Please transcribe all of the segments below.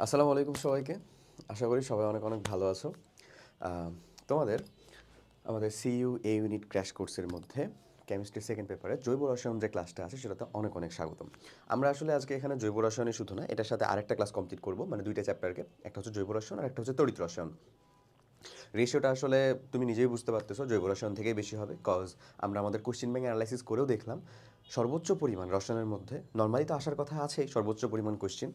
আসসালামু আলাইকুম সবাইকে। আশা করি সবাই অনেক অনেক ভালো আছো। তোমাদের আমাদের সিইউ এ ইউনিট ক্র্যাশ কোর্সের মধ্যে কেমিস্ট্রি সেকেন্ড পেপারে জৈব রসায়ন যে ক্লাসটা আছে সেটাতে অনেক অনেক স্বাগতম। আমরা আসলে আজকে এখানে জৈব রসায়নে শুধু না, এটার সাথে আরেকটা ক্লাস কমপ্লিট করব, মানে দুইটা চ্যাপ্টারকে। একটা হচ্ছে জৈব রসায়ন আর একটা হচ্ছে তড়িৎ রসায়ন। রেশিওটা আসলে তুমি নিজেই বুঝতে পারতেছো জৈব রসায়ন থেকেই বেশি হবে, কজ আমরা আমাদের কোশ্চেন ব্যাংক অ্যানালাইসিস করেও দেখলাম সর্বোচ্চ পরিমাণ রসায়নের মধ্যে নর্মালি তো আসার কথা আছেই সর্বোচ্চ পরিমাণ কোশ্চেন,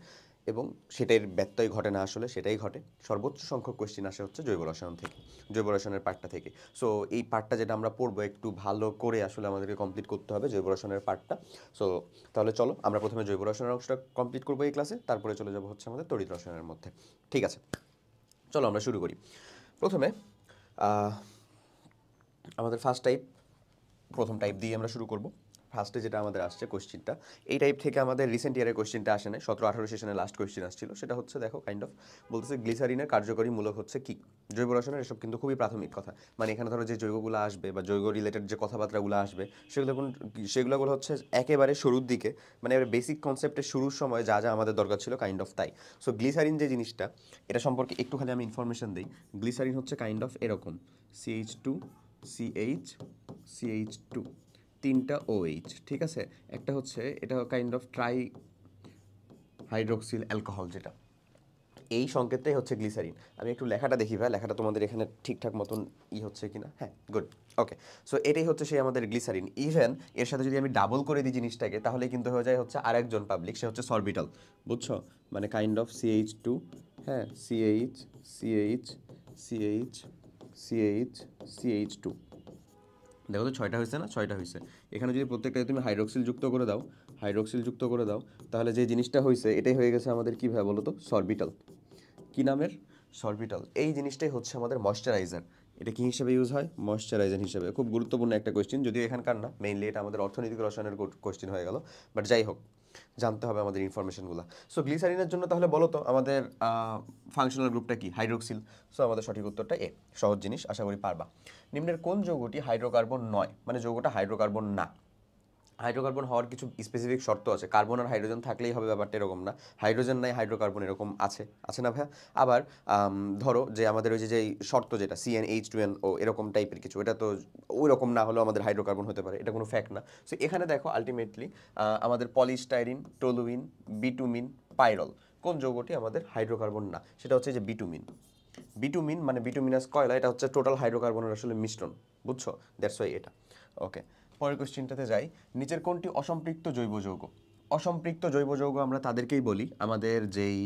এবং সেটার ব্যত্যয় ঘটে না, আসলে সেটাই ঘটে। সর্বোচ্চ সংখ্যক কোশ্চেন আসে হচ্ছে জৈব রসায়ন থেকে, জৈব রসায়নের পার্টটা থেকে। সো এই পার্টটা যেটা আমরা পড়বো একটু ভালো করে আসলে আমাদেরকে কমপ্লিট করতে হবে জৈব রসায়নের পার্টটা। সো তাহলে চলো আমরা প্রথমে জৈব রসায়নের অংশটা কমপ্লিট করবো এই ক্লাসে, তারপরে চলে যাবো হচ্ছে আমাদের তড়িৎ রসায়নের মধ্যে। ঠিক আছে, চলো আমরা শুরু করি। প্রথমে আমাদের প্রথম টাইপ দিয়ে আমরা শুরু করব। ফার্স্টে যেটা আমাদের আসছে কোশ্চেনটা, এই টাইপ থেকে আমাদের রিসেন্ট ইয়ারের কোশ্চেনটা আসে না, 17-18 সেশনে লাস্ট কোশ্চেন আসছিল। সেটা হচ্ছে দেখো কাইন্ড অফ বলতেছে গ্লিসারিনের কার্যকরী মূলক হচ্ছে কি। জৈব রসায়নের এসব কিন্তু খুবই প্রাথমিক কথা, মানে এখানে ধরো যে যৌগগুলো আসবে বা যৌগ রিলেটেড যে কথাবার্তাগুলো আসবে সেগুলো হচ্ছে একেবারে শুরুর দিকে, মানে বেসিক কনসেপ্টের শুরুর সময় যা যা আমাদের দরকার ছিল কাইন্ড অফ তাই। সো গ্লিসারিন যে জিনিসটা, এটা সম্পর্কে একটুখানি আমি ইনফরমেশন দিই। গ্লিসারিন হচ্ছে কাইন্ড অফ এরকম CH2 CH2 তিনটা OH, ঠিক আছে। একটা হচ্ছে এটা kind of try hydroxyl alcohol, যেটা এই সংকেতটাই হচ্ছে গ্লিসারিন। আমি একটু লেখাটা দেখি ভাই, লেখাটা তোমাদের এখানে ঠিকঠাক মতন হচ্ছে কিনা। হ্যাঁ, গুড, ওকে। সো এটাই হচ্ছে সেই আমাদের গ্লিসারিন। ইভেন এর সাথে যদি আমি ডাবল করে দিই জিনিসটাকে, তাহলে কিন্তু হয়ে যায় হচ্ছে আরেকজন পাবলিক, সে হচ্ছে সরবিটল, বুঝছো? মানে কাইন্ড অফ CH2, হ্যাঁ, CH, দেখো তো 6টা হয়েছে না? 6টা হয়েছে। এখানে যদি প্রত্যেকটায় তুমি হাইড্রোক্সিল যুক্ত করে দাও, তাহলে যে জিনিসটা হয়েছে এটাই হয়ে গেছে আমাদের কী ভাবে বলো তো? সরবিটাল। কি নামের? সরবিটাল। এই জিনিসটাই হচ্ছে আমাদের ময়শ্চারাইজার। এটা কি হিসেবে ইউজ হয়? ময়শ্চারাইজার হিসেবে। খুব গুরুত্বপূর্ণ একটা কোয়েশ্চেন, যদিও এখানকার না, মেইনলি এটা আমাদের অর্থনৈতিক রসায়নের কোয়েশ্চেন হয়ে গেল, বাট যাই হোক, জানতে হবে আমাদের ইনফরমেশনগুলো। সো গ্লিসারিনের জন্য তাহলে বলো তো আমাদের ফাংশনাল গ্রুপটা কি? হাইড্রোক্সিল। সো আমাদের সঠিক উত্তরটা এ। সহজ জিনিস, আশা করি পারবা। নিম্নের কোন যৌগটি হাইড্রোকার্বন নয়, মানে যৌগটা হাইড্রোকার্বন না? হাইড্রোকার্বন হওয়ার কিছু স্পেসিফিক শর্ত আছে। কার্বন আর হাইড্রোজেন থাকলেই হবে ব্যাপারটা এরকম না। হাইড্রোজেন নাই, হাইড্রোকার্বন এরকম আছে, আছে না ভাইয়া? আবার ধরো যে আমাদের ওই যে শর্ত যেটা CnH2nO এরকম টাইপের কিছু, এটা তো ওই রকম না হলেও আমাদের হাইড্রোকার্বন হতে পারে, এটা কোনো ফ্যাক্ট না। সো এখানে দেখো আলটিমেটলি আমাদের পলিস্টাইরিন, টলুইন, বিটুমিন, পাইরল, কোন যৌগটি আমাদের হাইড্রোকার্বন না? সেটা হচ্ছে যে বিটুমিন। বিটুমিন মানে বিটুমিনাস কয়লা, এটা হচ্ছে টোটাল হাইড্রোকার্বনের আসলে মিশ্রণ, বুঝছো? দ্যাটস ওয়াই এটা। ওকে, পরের কোশ্চেনটাতে যাই। নিচের কোনটি অসম্পৃক্ত জৈব যৌগ? অসম্পৃক্ত জৈব যৌগ আমরা তাদেরকেই বলি, আমাদের যেই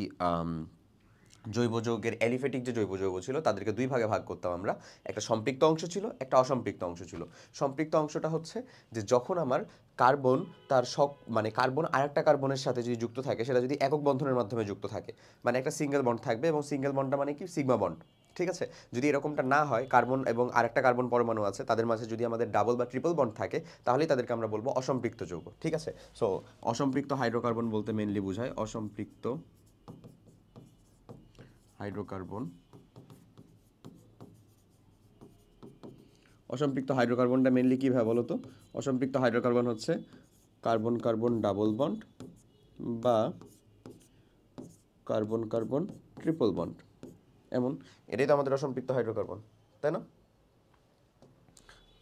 জৈব যৌগের অ্যালিফেটিক যে জৈব যৌগ ছিল তাদেরকে দুই ভাগে ভাগ করতাম আমরা। একটা সম্পৃক্ত অংশ ছিল, একটা অসম্পৃক্ত অংশ ছিল। সম্পৃক্ত অংশটা হচ্ছে যে যখন আমার কার্বন তার মানে কার্বন আরেকটা কার্বনের সাথে যদি যুক্ত থাকে, সেটা যদি একক বন্ধনের মাধ্যমে যুক্ত থাকে, মানে একটা সিঙ্গেল বন্ড থাকবে, এবং সিঙ্গেল বন্ডটা মানে কি? সিগমা বন্ড, ঠিক আছে। যদি এরকমটা না হয়, কার্বন এবং আরেকটা কার্বন পরমাণু আছে, তাদের মাঝে যদি আমাদের ডাবল বা ট্রিপল বন্ড থাকে, তাহলেই তাদেরকে আমরা বলবো অসম্পৃক্ত যৌগ, ঠিক আছে। সো অসম্পৃক্ত হাইড্রোকার্বন বলতে মেনলি বোঝায় অসম্পৃক্ত হাইড্রোকার্বন। অসম্পৃক্ত হাইড্রোকার্বনটা মেনলি কী ভাবে বলো তো? অসম্পৃক্ত হাইড্রোকার্বন হচ্ছে কার্বন কার্বন ডাবল বন্ড বা কার্বন কার্বন ট্রিপল বন্ড, এমন। এটাই তো আমাদের অসম্পৃক্ত হাইড্রোকার্বন, তাই না?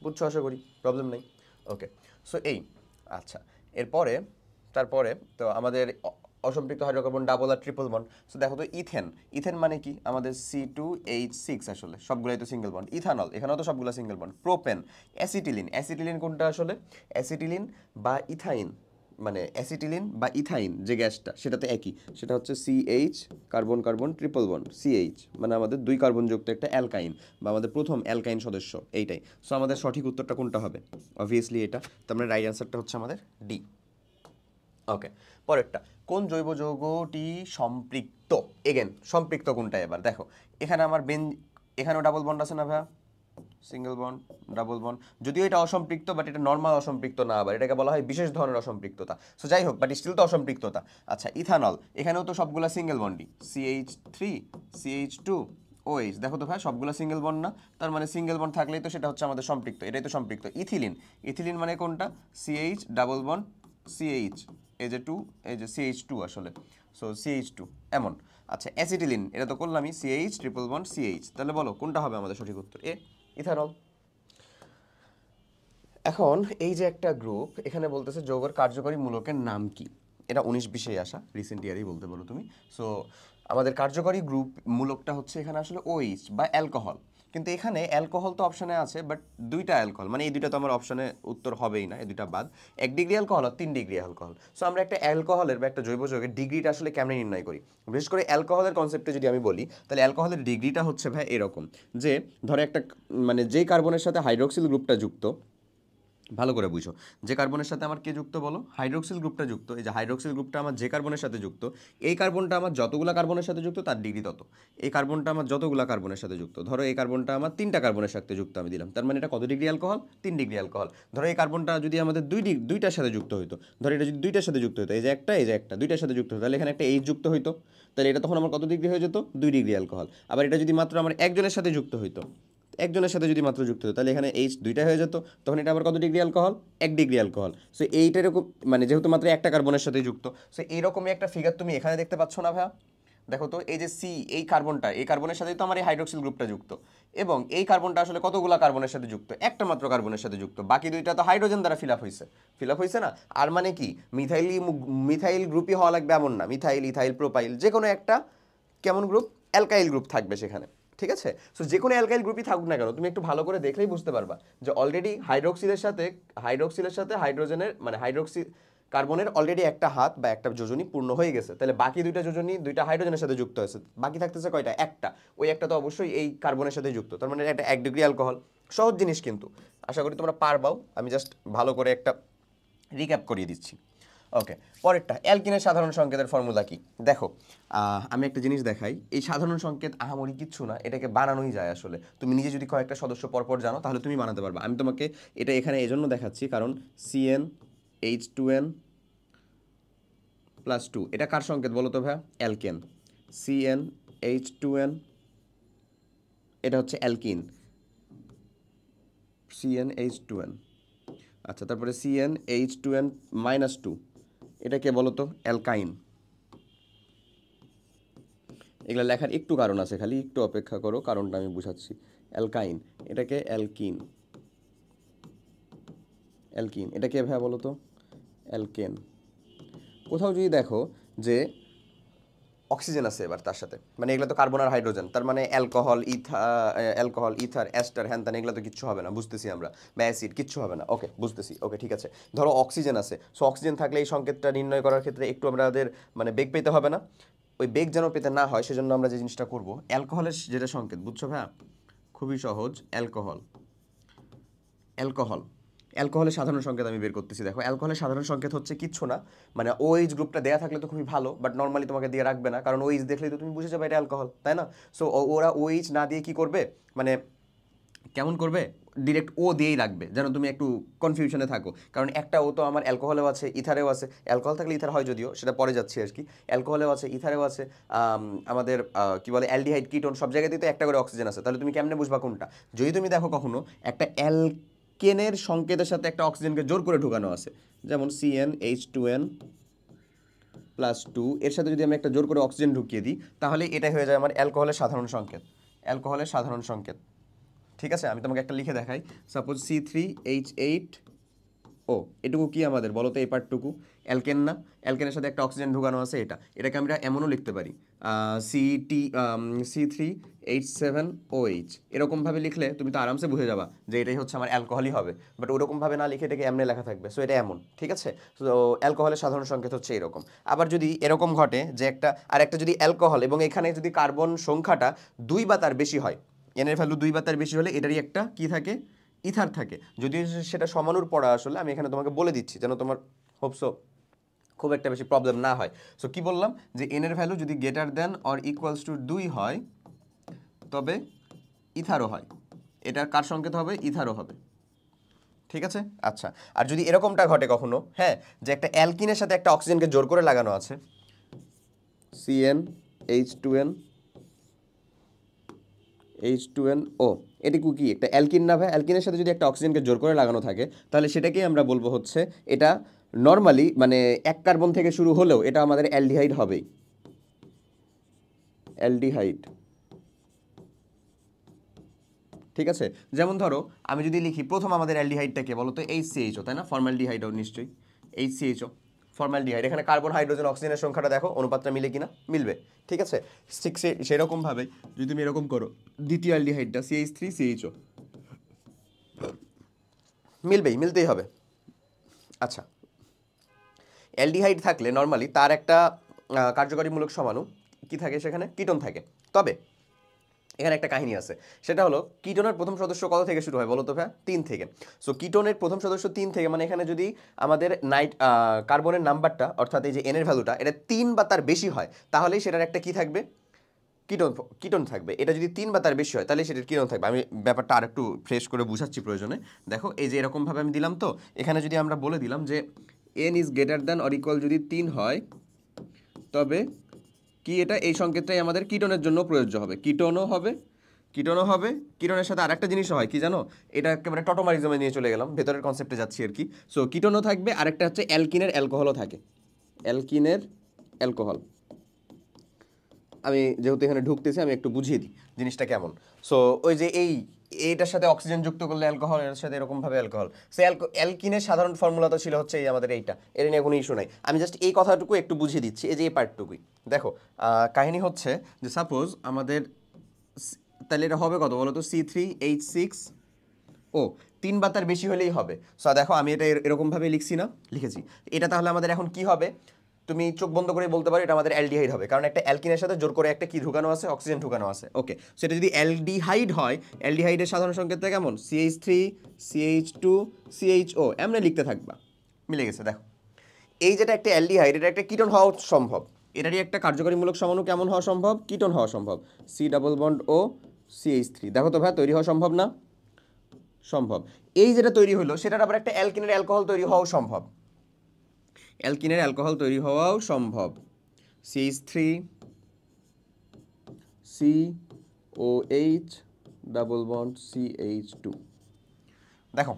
বুঝছো আশা করি, প্রবলেম নেই। ওকে, সো এই, আচ্ছা, এরপরে তারপরে তো আমাদের অসম্পৃক্ত হাইড্রোকার্বন ডাবল আর ট্রিপল বন্ড। সো দেখো তো ইথেন, ইথেন মানে কি? আমাদের C2H6, আসলে সবগুলাই তো সিঙ্গেল বন্ড। ইথানল, এখানেও তো সবগুলো single bond. Propane, acetylene, acetylene কোনটা আসলে? অ্যাসিটিলিন বা ইথাইন, মানে অ্যাসিটিলিন বা ইথাইন যে গ্যাসটা, সেটাতে একই, সেটা হচ্ছে CH carbon carbon triple bond, CH মানে আমাদের দুই কার্বনযুক্ত একটা অ্যালকাইন, বা আমাদের প্রথম অ্যালকাইন সদস্য, এইটাই। সো আমাদের সঠিক উত্তরটা কোনটা হবে? অবভিয়াসলি এটা। তার মানে রাইট অ্যান্সারটা হচ্ছে আমাদের ডি। ওকে, পরেরটা, কোন জৈব যৌগটি সম্পৃক্ত? এগেন সম্পৃক্ত কোনটা? এবার দেখো এখানে আমার এখানেও ডাবল বন্ড আছে না ভাইয়া? সিঙ্গেল বন্ড, ডাবল বন্ড, যদিও এটা অসম্পৃক্ত, বাট এটা নর্মাল অসম্পৃক্ত না, আবার এটাকে বলা হয় বিশেষ ধরনের অসম্পৃক্ততা। সো যাই হোক, বাট স্টিল তো অসম্পৃক্ততা। আচ্ছা, ইথানল, এখানেও তো সবগুলা সিঙ্গেল বন্ডই, CH3 CH2 OH, দেখো তো ভাই সবগুলো সিঙ্গেল বন্ড না? তার মানে সিঙ্গেল বন্ড থাকলেই তো সেটা হচ্ছে আমাদের সম্পৃক্ত, এটাই তো সম্পৃক্ত। ইথিলিন, ইথিলিন মানে কোনটা? CH ডাবল বন্ড CH, এই যে 2, এই যে CH2 আসলে, সো CH2 এমন। আচ্ছা অ্যাসিটিলিন, এটা তো করলামই, CH ট্রিপল বন্ড CH, তাহলে বলো কোনটা হবে আমাদের সঠিক উত্তর? এ, ইথানল। এখন এই যে একটা গ্রুপ এখানে বলতেছে যৌগের কার্যকরী মূলকের নাম কি, এটা 19-20 আসা, রিসেন্ট ইয়ারেই বলতে পারো তুমি। সো আমাদের কার্যকরী গ্রুপ মূলকটা হচ্ছে এখানে আসলে OH বা অ্যালকোহল, কিন্তু এখানে অ্যালকোহল তো অপশনে আছে, বাট দুইটা অ্যালকোহল, মানে এই দুইটা তো আমার অপশনে উত্তর হবেই না, এই দুইটা বাদ। 1 ডিগ্রি অ্যালকোহল আর 3 ডিগ্রি অ্যালকোহল। সো আমরা একটা অ্যালকোহলের বা একটা জৈব যৌগের ডিগ্রিটা আসলে কেমনে নির্ণয় করি? বিশেষ করে অ্যালকোহলের কনসেপ্টে যদি আমি বলি, তাহলে অ্যালকোহলের ডিগ্রিটা হচ্ছে ভাই এরকম, যে ধরো একটা মানে যেই কার্বনের সাথে হাইড্রোক্সিল গ্রুপটা যুক্ত, ভালো করে বুঝো, যে কার্বনের সাথে আমার কে যুক্ত বলো? হাইড্রোক্সিল গ্রুপটা যুক্ত। এই যে হাইড্রোক্সিল গ্রুপটা আমার যে কার্বনের সাথে যুক্ত, এই কার্বনটা আমার যতগুলা কার্বনের সাথে যুক্ত তার ডিগ্রি তত। এই কার্বনটা আমার যতগুলা কার্বনের সাথে যুক্ত, ধরো এই কার্বনটা আমার 3টা কার্বনের সাথে যুক্ত আমি দিলাম, তার মানে এটা কত ডিগ্রি অ্যালকোহল? 3 degree alcohol. ধরো এই কার্বনটা যদি আমাদের দুইটার সাথে যুক্ত হইতো, ধরো এটা যদি দুইটার সাথে যুক্ত হতো, এই যে একটা দুইটার সাথে যুক্ত হতো, তাহলে এখানে একটা H যুক্ত হইতো, তাহলে এটা তখন আমার কত ডিগ্রি হয়ে যেত? 2 ডিগ্রি অ্যালকোহল। আবার এটা যদি মাত্র আমার একজনের সাথে যুক্ত হইতো, একজনের সাথে যদি মাত্র যুক্ত হতো, তাহলে এখানে H দুইটা হয়ে যেত, তখন এটা আবার কত degree alcohol? 1 degree alcohol. So এইটা এরকম, মানে যেহেতু মাত্র একটা কার্বনের সাথে যুক্ত, সো এইরকমই একটা ফিগার তুমি এখানে দেখতে পাচ্ছ না ভাইয়া? দেখো তো, এই যে সি, এই কার্বনটা, এই কার্বনের সাথেই তো আমার এই হাইড্রোক্সিল গ্রুপটা যুক্ত, এবং এই কার্বনটা আসলে কতগুলা কার্বনের সাথে যুক্ত? একটা মাত্র কার্বনের সাথে যুক্ত, বাকি দুইটা তো হাইড্রোজেন দ্বারা ফিল আপ হয়েছে না? আর মানে কি, মিথাইল গ্রুপই হওয়া লাগবে এমন না, মিথাইল, ইথাইল, প্রোপাইল, যে কোনো একটা কেমন গ্রুপ? অ্যালকাইল গ্রুপ থাকবে সেখানে, ঠিক আছে? সো যে কোনো অ্যালকাইল গ্রুপই থাকুক না কেন, তুমি একটু ভালো করে দেখলেই বুঝতে পারবা যে অলরেডি হাইড্রোক্সিলের সাথে হাইড্রোজেনের, মানে হাইড্রোক্সি কার্বনের অলরেডি একটা হাত বা একটা যোজনী পূর্ণ হয়ে গেছে, তাহলে বাকি দুইটা যোজনী দুইটা হাইড্রোজেনের সাথে যুক্ত হয়েছে, বাকি থাকতেছে কয়টা? একটা। ওই একটা তো অবশ্যই এই কার্বনের সাথে যুক্ত, তার মানে এটা 1 ডিগ্রি অ্যালকোহল। সহজ জিনিস কিন্তু, আশা করি তোমরা পারবাও। আমি জাস্ট ভালো করে একটা রিক্যাপ করিয়ে দিচ্ছি। ওকে, পরেরটা, অ্যালকিনের সাধারণ সংকেতের ফর্মুলা কি? দেখো, আমি একটা জিনিস দেখাই, এই সাধারণ সংকেত আহামরি কিচ্ছু না, এটাকে বানানোই যায় আসলে। তুমি নিজে যদি কয়েকটা সদস্য পরপর জানো তাহলে তুমি বানাতে পারবা। আমি তোমাকে এটা এখানে এজন্য দেখাচ্ছি কারণ CnH2n + 2, এটা কার সংকেত বলো তো ভাইয়া? অ্যালকেন। CnH2n, এটা হচ্ছে অ্যালকিন, CnH2n। আচ্ছা, তারপরে CnH2n-2, এটা কে বলো তো? অ্যালকাইন। এগুলো লেখার একটু কারণ আছে, খালি একটু অপেক্ষা করো, কারণটা আমি বুঝাচ্ছি। অ্যালকাইন, এটাকে অ্যালকিন। এটাকে ভাইয়া বলো তো? অ্যালকেন। কোথাও যদি দেখো যে অক্সিজেন আছে এবার তার সাথে, মানে এগুলো তো কার্বন আর হাইড্রোজেন, তার মানে অ্যালকোহল, ইথার, অ্যাস্টার, হ্যান এগুলো তো কিচ্ছু হবে না, বুঝতেছি আমরা, বা অ্যাসিড, কিচ্ছু হবে না। ওকে, বুঝতেছি। ওকে, ঠিক আছে। ধরো অক্সিজেন আছে, সো অক্সিজেন থাকলে এই সংকেতটা নির্ণয় করার ক্ষেত্রে একটু আমাদের মানে বেগ পেতে হবে না? ওই বেগ যেন পেতে না হয় সেজন্য আমরা যে জিনিসটা করব, অ্যালকোহলের যেটা সংকেত, বুঝছো ভাইয়া? খুবই সহজ। অ্যালকোহলের সাধারণ সংকেত আমি বের করতেছি। দেখো, অ্যালকোহলের সাধারণ সংকেত হচ্ছে কিচ্ছু না, মানে OH গ্রুপটা দেয়া থাকলে তো খুবই ভালো, বাট নর্মালি তোমাকে দিয়ে রাখবে না, কারণ OH দেখলেই তো তুমি বুঝে যাবে এটা অ্যালকোহল, তাই না? সো ওরা OH না দিয়ে কি করবে, মানে কেমন করবে, ডিরেক্ট ও দিয়েই রাখবে, যেন তুমি একটু কনফিউশনে থাকো, কারণ একটা ও তো আমার অ্যালকোহলেও আছে, ইথারেও আছে। অ্যালকোহল থাকলে ইথার হয় যদিও, সেটা পরে যাচ্ছি আর কি। অ্যালকোহলেও আছে, ইথারেও আছে, আমাদের কি বলে, অ্যালডিহাইড, কিটোন, সব জায়গাতেই তো একটা করে অক্সিজেন আছে, তাহলে তুমি কেমনে বুঝবা কোনটা? যদি তুমি দেখো কখনো একটা অ্যালকেনের সংকেতের সাথে একটা অক্সিজেনকে জোর করে ঢুকানো আছে, যেমন CnH2n+2, এর সাথে যদি আমি একটা জোর করে অক্সিজেন ঢুকিয়ে দিই, তাহলে এটাই হয়ে যায় আমার অ্যালকোহলের সাধারণ সংকেত। ঠিক আছে, আমি তোমাকে একটা লিখে দেখাই। সাপোজ C3H8O, এটুকু কি আমাদের বলো তো? এই পার্টটুকু অ্যালকেন না? অ্যালকেনের সাথে একটা অক্সিজেন ঢুকানো আছে, এটাকে আমরা এমনও লিখতে পারি, C3H7OH। এরকমভাবে লিখলে তুমি তো আরামসে বুঝে যাবা যে এটাই হচ্ছে আমার অ্যালকোহলই হবে, বাট ওরকমভাবে না লিখে এটাকে এমনি লেখা থাকবে, সো এটা এমন, ঠিক আছে? তো অ্যালকোহলের সাধারণ সংকেত হচ্ছে এরকম। আবার যদি এরকম ঘটে যে একটা যদি অ্যালকোহল এবং এখানে যদি কার্বন সংখ্যাটা 2 বা তার বেশি হয়, এনের ভ্যালু 2 বা তার বেশি হলে এটারই একটা কি থাকে? ইথার থাকে। যদি সেটা সমানুর পড়া আসলে আমি এখানে তোমাকে বলে দিচ্ছি যেন তোমার হোপসো খুব একটা বেশি প্রবলেম না হয়। সো কি বললাম, যে এনের ভ্যালু যদি greater than or equals to 2 হয় তবে ইথারও হয়। এটা কার সংকেত হবে? ইথারও হবে, ঠিক আছে? আচ্ছা, আর যদি এরকমটা ঘটে কখনো, হ্যাঁ, যে একটা অ্যালকিনের সাথে একটা অক্সিজেনকে জোর করে লাগানো আছে, CnH2nO, এটুকু কি একটা অ্যালকিন না ভাই? অ্যালকিনের সাথে যদি একটা অক্সিজেনকে জোর করে লাগানো থাকে, তাহলে সেটাকেই আমরা বলবো হচ্ছে এটা নর্মালি, মানে এক কার্বন থেকে শুরু হলেও এটা আমাদের অ্যালডিহাইড হবেই। অ্যালডিহাইড, ঠিক আছে? যেমন ধরো আমি যদি লিখি প্রথম আমাদের অ্যালডিহাইডটাকে বলো তো HCHO, তাই না? ফর্মালডিহাইডও নিশ্চয়ই HCHO, ফর্মালডিহাইড। এখানে কার্বন, হাইড্রোজেন, অক্সিজেনের সংখ্যাটা দেখো, অনুপাতটা মিলে কিনা? মিলবে, ঠিক আছে? ঠিক সেরকমভাবে যদি তুমি এরকম করো, দ্বিতীয় অ্যালডিহাইডটা CH3CHO, মিলতেই হবে। আচ্ছা, অ্যালডিহাইড থাকলে নর্মালি তার একটা কার্যকারীমূলক সমাণু কি থাকে? সেখানে কিটোন থাকে। তবে এখানে একটা কাহিনী আছে, সেটা হলো কিটোনের প্রথম সদস্য কত থেকে শুরু হয় বলো তো ভাই? 3 থেকে। সো কিটোনের প্রথম সদস্য 3 থেকে, মানে এখানে যদি আমাদের কার্বনের নাম্বারটা, অর্থাৎ এই যে এন এর ভ্যালুটা, এটা 3 বা তার বেশি হয়, তাহলেই সেটার একটা কি থাকবে? কিটোন থাকবে। এটা যদি 3 বা তার বেশি হয় তাহলে সেটার কিটোন থাকবে। আমি ব্যাপারটা আর একটু ফ্রেশ করে বুঝাচ্ছি প্রয়োজনে। দেখো এই যে এরকমভাবে আমি দিলাম, তো এখানে যদি আমরা বলে দিলাম যে n is greater than or equal যদি 3 হয়, তবে কি এটা এই সংকেতটাই আমাদের কিটোনের জন্য প্রযোজ্য হবে। কিটোনও হবে, কিটোনের সাথে আরেকটা জিনিসও হয় কি জানো? এটা একেবারে টটোমারিজমে নিয়ে চলে গেলাম, ভেতরের কনসেপ্টে যাচ্ছি আর কি। সো কিটোনও থাকবে, আরেকটা হচ্ছে অ্যালকিনের অ্যালকোহলও থাকে। অ্যালকিনের অ্যালকোহল, আমি যেহেতু এখানে ঢুকতেছি আমি একটু বুঝিয়ে দিই জিনিসটা কেমন। সো ওই যে এইটার সাথে অক্সিজেন যুক্ত করলে অ্যালকোহল, এর সাথে এরকমভাবে অ্যালকোহল। সে অ্যালকিনের সাধারণ ফর্মুলা তো ছিল হচ্ছে এই আমাদের এইটা, এর নিয়ে কোনো ইস্যু নাই। আমি জাস্ট এই কথাটুকু একটু বুঝিয়ে দিচ্ছি, এই যে এই পার্টটুকুই। দেখো কাহিনী হচ্ছে যে সাপোজ আমাদের, তাহলে এটা হবে কত বলো তো? C3H6O, 3 বা তার বেশি হলেই হবে। সো দেখো আমি এটা এরকমভাবে লিখছি না, লিখেছি এটা। তাহলে আমাদের এখন কি হবে? তুমি চোখ বন্ধ করে বলতে পারো এটা আমাদের অ্যালডিহাইড হবে, কারণ একটা অ্যালকিনের সাথে জোর করে একটা কি ঢুকানো আছে? অক্সিজেন ঢুকানো আছে। ওকে, সেটা যদি অ্যালডিহাইড হয়, অ্যালডিহাইডের সাধারণ সংকেতটা কেমন? CH3CH2CHO, এমনি লিখতে থাকবা। মিলে গেছে। দেখো এই যেটা একটা অ্যালডিহাইড, এটা একটা কিটোন হওয়া সম্ভব। এটারই একটা কার্যকরীমূলক সমাণু কেমন হওয়া সম্ভব? কিটোন হওয়া সম্ভব। C+O CH3, দেখো তো ভাই তৈরি হওয়া সম্ভব না? সম্ভব। এই যেটা তৈরি হলো সেটার আবার একটা অ্যালকিনের অ্যালকোহল তৈরি হওয়াও সম্ভব। অ্যালকিনের অ্যালকোহল তৈরি হওয়াও সম্ভব। CH3COH+CH2। দেখো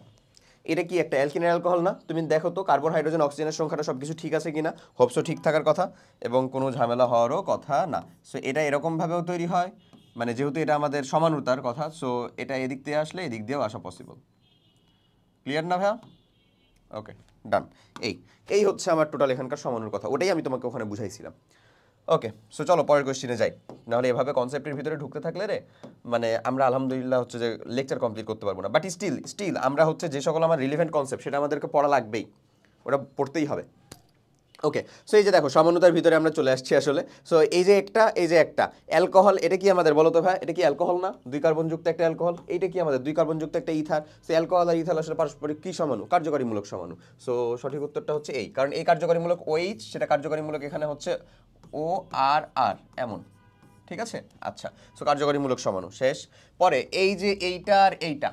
এটা কি একটা অ্যালকিনের অ্যালকোহল না? তুমি দেখো তো কার্বন, হাইড্রোজেন, অক্সিজেনের সংখ্যাটা সব কিছু ঠিক আছে কিনা? হোপসো ঠিক থাকার কথা, এবং কোনো ঝামেলা হওয়ারও কথা না। সো এটা এরকমভাবেও তৈরি হয়, মানে যেহেতু এটা আমাদের সমানুতার কথা, সো এটা এদিক দিয়ে আসলে এদিক দিয়েও আসা পসিবল। ক্লিয়ার না ভাইয়া? ওকে, ডান। এই হচ্ছে আমার টোটাল এখানকার সমানুর কথা, ওটাই আমি তোমাকে ওখানে বুঝাইছিলাম। ওকে, সো চলো পরের কোয়েশ্চেনে যাই, নাহলে এভাবে কনসেপ্টের ভিতরে ঢুকতে থাকলে রে মানে আমরা আলহামদুলিল্লাহ হচ্ছে যে লেকচার কমপ্লিট করতে পারবো না। বাট স্টিল আমরা হচ্ছে যে সকল আমার রিলেভেন্ট কনসেপ্ট সেটা আমাদেরকে পড়া লাগবেই, ওটা পড়তেই হবে। ওকে, সো এই যে দেখো সমানুতার ভিতরে আমরা চলে আসছি আসলে। সো এই যে একটা অ্যালকোহল, এটা কি আমাদের বলো তো ভাই? এটা কি অ্যালকোহল না? 2 কার্বনযুক্ত একটা অ্যালকোহল। এইটা কি আমাদের 2 কার্বনযুক্ত একটা ইথার। সো অ্যালকোহল আর ইথার আসলে পারস্পরিক কি সমাণু? কার্যকারীমূলক সমাণু। সো সঠিক উত্তরটা হচ্ছে এই, কারণ এই কার্যকারীমূলক OH, সেটা কার্যকারীমূলক এখানে হচ্ছে ORR, এমন, ঠিক আছে? আচ্ছা, সো কার্যকারীমূলক সমাণু শেষ। পরে এই যে এইটা আর এইটা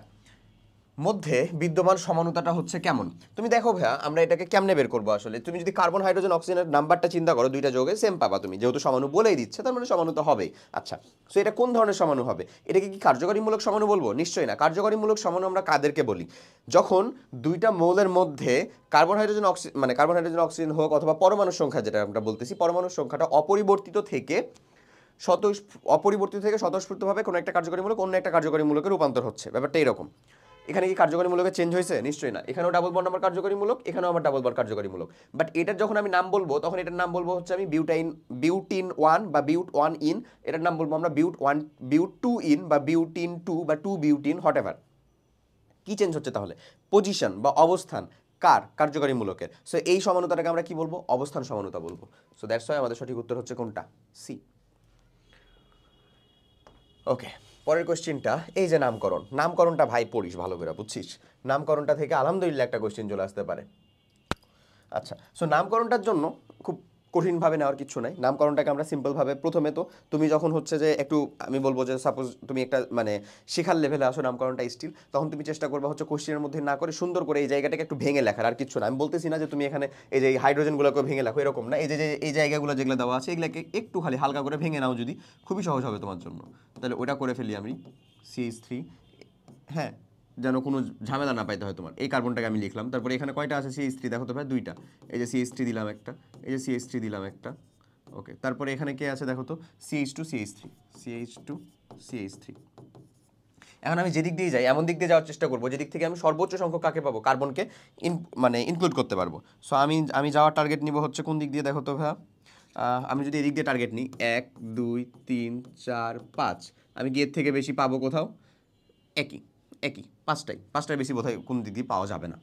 মধ্যে বিদ্যমান সমানুতাটা হচ্ছে কেমন? তুমি দেখো ভাইয়া আমরা এটাকে কেমনে বের করবো আসলে? তুমি যদি কার্বন, হাইড্রোজেন, অক্সিজেনের নাম্বারটা চিন্তা করো, দুইটা যোগে সেম পাবা তুমি, যেহেতু সমাণু বলেই দিচ্ছে তার মানে সমানুতা হবেই। আচ্ছা, সো এটা কোন ধরনের সমাণু হবে? এটাকে কি কার্যকারীমূলক সমাণু বলবো? নিশ্চয়ই না। কার্যকারীমূলক সমাণু আমরা কাদেরকে বলি? যখন দুইটা মৌলের মধ্যে কার্বন, হাইড্রোজেন, অক্সিজেন হোক, অথবা পরমাণুর সংখ্যা, যেটা আমরা বলতেছি পরমাণুর সংখ্যাটা অপরিবর্তিত থেকে স্বতঃস্ফূর্তভাবে কোনো একটা কার্যকারীমূলক অন্য একটা কার্যকারীমূলকে রূপান্তর হচ্ছে। ব্যাপারটা এরকম। এখানে কি কার্যকারীমূলকে চেঞ্জ হয়েছে? নিশ্চয়ই না। এখানেও ডাবল বন্ড আমার কার্যকারীমূলক, এখানেও আমার ডাবল বন্ড কার্যকারীমূলক। বাট এটার যখন আমি নাম বলবো তখন এটার নাম বলবো হচ্ছে আমি বিউটিন 1 বা বিউট 1 ইন। এটার নাম বলবো আমরা বিউট 2 ইন বা বিউটিন 2 বা 2 বিউটিন, হটএভার। কি চেঞ্জ হচ্ছে তাহলে? পজিশন বা অবস্থান কার? কার্যকারীমূলকের। সো এই সমানুতাটাকে আমরা কি বলবো? অবস্থান সমানুতা বলবো। সো দ্যাটস ওয়াই আমাদের সঠিক উত্তর হচ্ছে কোনটা? সি। ওকে, পরের কোশ্চেনটা এই যে নামকরণটা ভাই পড়িস ভালো করে, বুঝছিস? নামকরণটা থেকে আলহামদুলিল্লাহ একটা কোশ্চেন চলে আসতে পারে। আচ্ছা, সো নামকরণটার জন্য খুব কঠিনভাবে নেওয়ার কিছু নাই। নামকরণটাকে আমরা সিম্পলভাবে, প্রথমে তো তুমি যখন হচ্ছে যে একটু, আমি বলবো যে সাপোজ তুমি একটা মানে শেখার লেভেলে আসো, নামকরণটা স্টিল, তখন তুমি চেষ্টা করবে হচ্ছে কোশ্চেনের মধ্যে না করে সুন্দর করে এই জায়গাটাকে একটু ভেঙে লেখার, আর কিছু না। আমি বলতেছি না যে তুমি এখানে এই যে হাইড্রোজেনগুলোকে ভেঙে লেখো, এরকম না। এই যে এই জায়গাগুলো যেগুলো দেওয়া আছে এগুলোকে একটু খালি হালকা করে ভেঙে নাও, যদি খুবই সহজ হবে তোমার জন্য। তাহলে ওটা করে ফেলি আমি, CH3, হ্যাঁ, যেন কোনো ঝামেলা না পাইতে হয় তোমার। এই কার্বনটাকে আমি লিখলাম, তারপরে এখানে কয়টা আছে CH3 দেখো তো ভাই? 2টা। এই যে CH3 দিলাম একটা, এই যে CH3 দিলাম একটা। ওকে, তারপরে এখানে কে আছে দেখো তো, CH2CH3 এখন আমি যেদিক দিয়ে যাই এমন দিক দিয়ে যাওয়ার চেষ্টা করবো যেদিক থেকে আমি সর্বোচ্চ সংখ্যক কাকে পাবো, কার্বনকে মানে ইনক্লুড করতে পারবো। সো আমি যাওয়ার টার্গেট নিব হচ্ছে কোন দিক দিয়ে দেখো তো ভাইয়া, আমি যদি এদিক দিয়ে টার্গেট নিই 1 2 3 4 5, আমি কি এর থেকে বেশি পাবো কোথাও? একই একই পাঁচটায় বেশি বোধহয় কোন দিক দিয়ে পাওয়া যাবে না।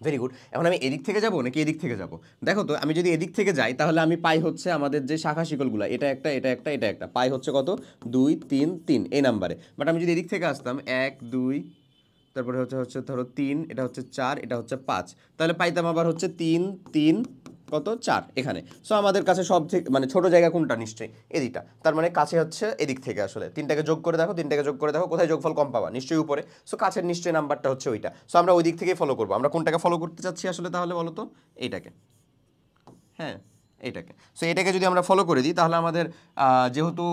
Very good. এখন আমি এদিক থেকে যাব নাকি এদিক থেকে যাব? দেখো তো আমি যদি এদিক থেকে যাই তাহলে আমি পাই হচ্ছে আমাদের যে শাখা শিকলগুলো, এটা একটা এটা একটা এটা একটা, পাই হচ্ছে কত 2 3 3 এই নাম্বারে। বাট আমি যদি এদিক থেকে আসতাম 1 2, তারপরে হচ্ছে হচ্ছে ধরো 3, এটা হচ্ছে 4, এটা হচ্ছে 5, তাহলে পাইতাম আবার হচ্ছে 3 3 কত 4 এখানে। সো আমাদের কাছে সব থেকে মানে ছোট জায়গা কোনটা? নিশ্চয়ই এদিকটা। তার মানে কাছে হচ্ছে এদিক থেকে আসলে তিনটাকে যোগ করে দেখো কোথায় যোগফল কম পাবা, নিশ্চয়ই উপরে। সো কাছের নিশ্চয়ই নাম্বারটা হচ্ছে ওইটা। সো আমরা ওই দিক থেকেই ফলো করবো। আমরা কোনটাকে ফলো করতে চাচ্ছি আসলে তাহলে বলো তো? এইটাকে, হ্যাঁ এইটাকে। সো এটাকে যদি আমরা ফলো করে দিই তাহলে আমাদের যেহেতু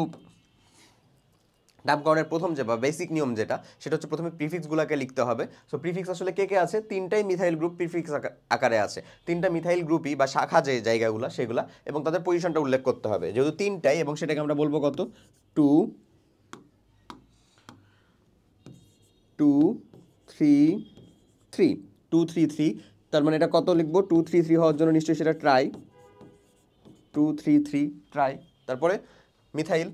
নামকরণের প্রথম যে বা বেসিক নিয়ম যেটা, সেটা হচ্ছে প্রথমে প্রিফিক্সগুলোকে লিখতে হবে। সো প্রিফিক্স আসলে কে কে আছে? তিনটাই মিথাইল গ্রুপ প্রিফিক্স আকারে আছে। তিনটা মিথাইল গ্রুপই বা শাখা যে জায়গাগুলো সেগুলা, এবং তাদের পজিশনটা উল্লেখ করতে হবে যেহেতু তিনটাই, এবং সেটাকে আমরা বলবো কত 2 2 3 3 2 3 3। তার মানে এটা কত লিখবো? 2 3 3 হওয়ার জন্য নিশ্চয়ই সেটা ট্রাই 2 3 3 ট্রাই। তারপরে মিথাইল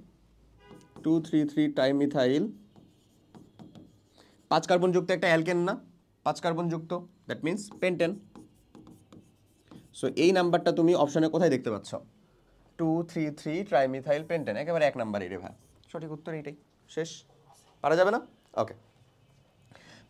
2 3 3 টাই মিথাইল, 5 কার্বন যুক্ত একটা অ্যালকেন না, 5 কার্বন যুক্ত, দ্যাট মিন্স পেন্টেন। সো এই নাম্বারটা তুমি অপশনে কোথায় দেখতে পাচ্ছ? 2 3 3 ট্রাইমিথাইল পেন্টেন, একেবারে 1 নাম্বারই রে ভাই, সঠিক উত্তর এইটাই। শেষ, পারা যাবে না? ওকে,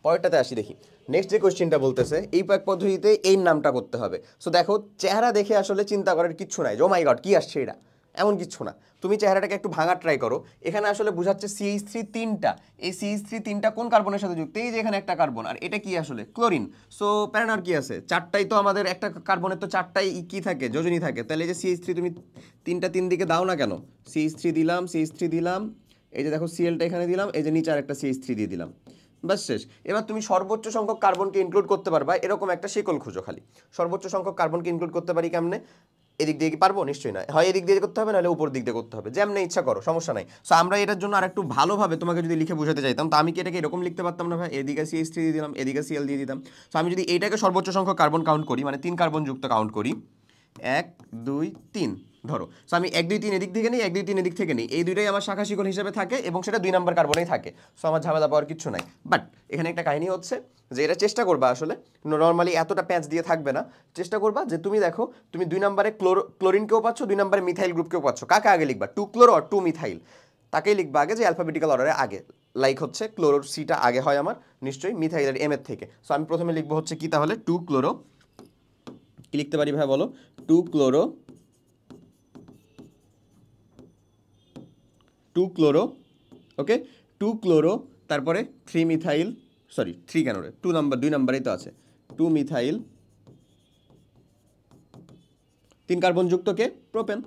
পরেরটাতে আসি দেখি। নেক্সট যে কোশ্চেনটা বলতেছে এই পাক পদ্ধতিতে এই নামটা করতে হবে। সো দেখো চেহারা দেখে আসলে চিন্তা করার কিচ্ছু নাই, ও মাই গড কি আসছে এটা, এমন কিচ্ছু না। তুমি চেহারাটাকে একটু ভাঙার ট্রাই করো। এখানে আসলে বোঝাচ্ছে CH3 তিনটা, এই CH3 তিনটা কোন কার্বনের সাথে যুক্ত? এই যে এখানে একটা কার্বন, আর এটা কি আসলে ক্লোরিন। সো প্যারানার কি আছে? চারটাই তো আমাদের, একটা কার্বনের তো চারটাই কি থাকে, যোজনী থাকে। তাহলে এই যে CH3 তুমি তিনটা তিন দিকে দাও না কেন? CH3 দিলাম, CH3 দিলাম, এই যে দেখো সিএলটা এখানে দিলাম, এই যে নিচে আর একটা CH3 দিয়ে দিলাম, বাস শেষ। এবার তুমি সর্বোচ্চ সংখ্যক কার্বনকে ইনক্লুড করতে পারবা এরকম একটা শিকল খুঁজো খালি। সর্বোচ্চ সংখ্যক কার্বনকে ইনক্লুড করতে পারি কেমনে? এদিক দিয়ে কি পারবো? নিশ্চয়ই না, হয় এদিক দিয়ে করতে হবে, নাহলে উপর দিক দিয়ে করতে হবে, যেমনি ইচ্ছা করো, সমস্যা নাই। সো আমরা এটার জন্য আর একটু ভালোভাবে তোমাকে যদি লিখে বোঝাতে চাইতাম, তো আমি কি এটাকে এরকম লিখতে পারতাম না ভাই? এদিকে CH3 দিয়ে দিলাম, এদিকে Cl দিয়ে দিতাম। সো আমি যদি এইটাকে সর্বোচ্চ সংখ্যক কার্বন কাউন্ট করি, মানে 3 কার্বন যুক্ত কাউন্ট করি, 1 2 3 ধরো। সো আমি 1 2 3 এদিক থেকে নিই, 1 2 3 এদিক থেকে নিই, এই দুইটাই আমার শাখা শিকল হিসেবে থাকে এবং সেটা 2 নাম্বার কার্বনেই থাকে। সো আমার ঝামেলা পাওয়ার কিচ্ছু নাই। বাট এখানে একটা কাহিনী হচ্ছে যে এটা চেষ্টা করবা আসলে, নর্মালি এতটা প্যাঁচ দিয়ে থাকবে না। চেষ্টা করবা যে তুমি দেখো তুমি 2 নাম্বারে ক্লোরিনকেও পাচ্ছ, 2 নাম্বারে মিথাইল গ্রুপকেও পাচ্ছ, কাকে আগে লিখবা? 2 ক্লোরো আর 2 মিথাইল, তাকেই লিখবা আগে, যে অ্যালফাবেটিক্যাল অর্ডারে আগে। লাইক হচ্ছে ক্লোরোর সিটা আগে হয় আমার নিশ্চয়ই মিথাইলের এম এর থেকে। সো আমি প্রথমে লিখবো হচ্ছে কি তাহলে 2 ক্লোরো, কি লিখতে পারি ভাই বলো? 2 ক্লোরো, 2 ক্লোরো, ওকে 2 ক্লোরো, তারপরে 3 মিথাইল, সরি 3 কেন রে, 2 নাম্বার, 2 নাম্বারেই তো আছে, 2 মিথাইল, 3 কার্বন যুক্ত কে? প্রোপেন।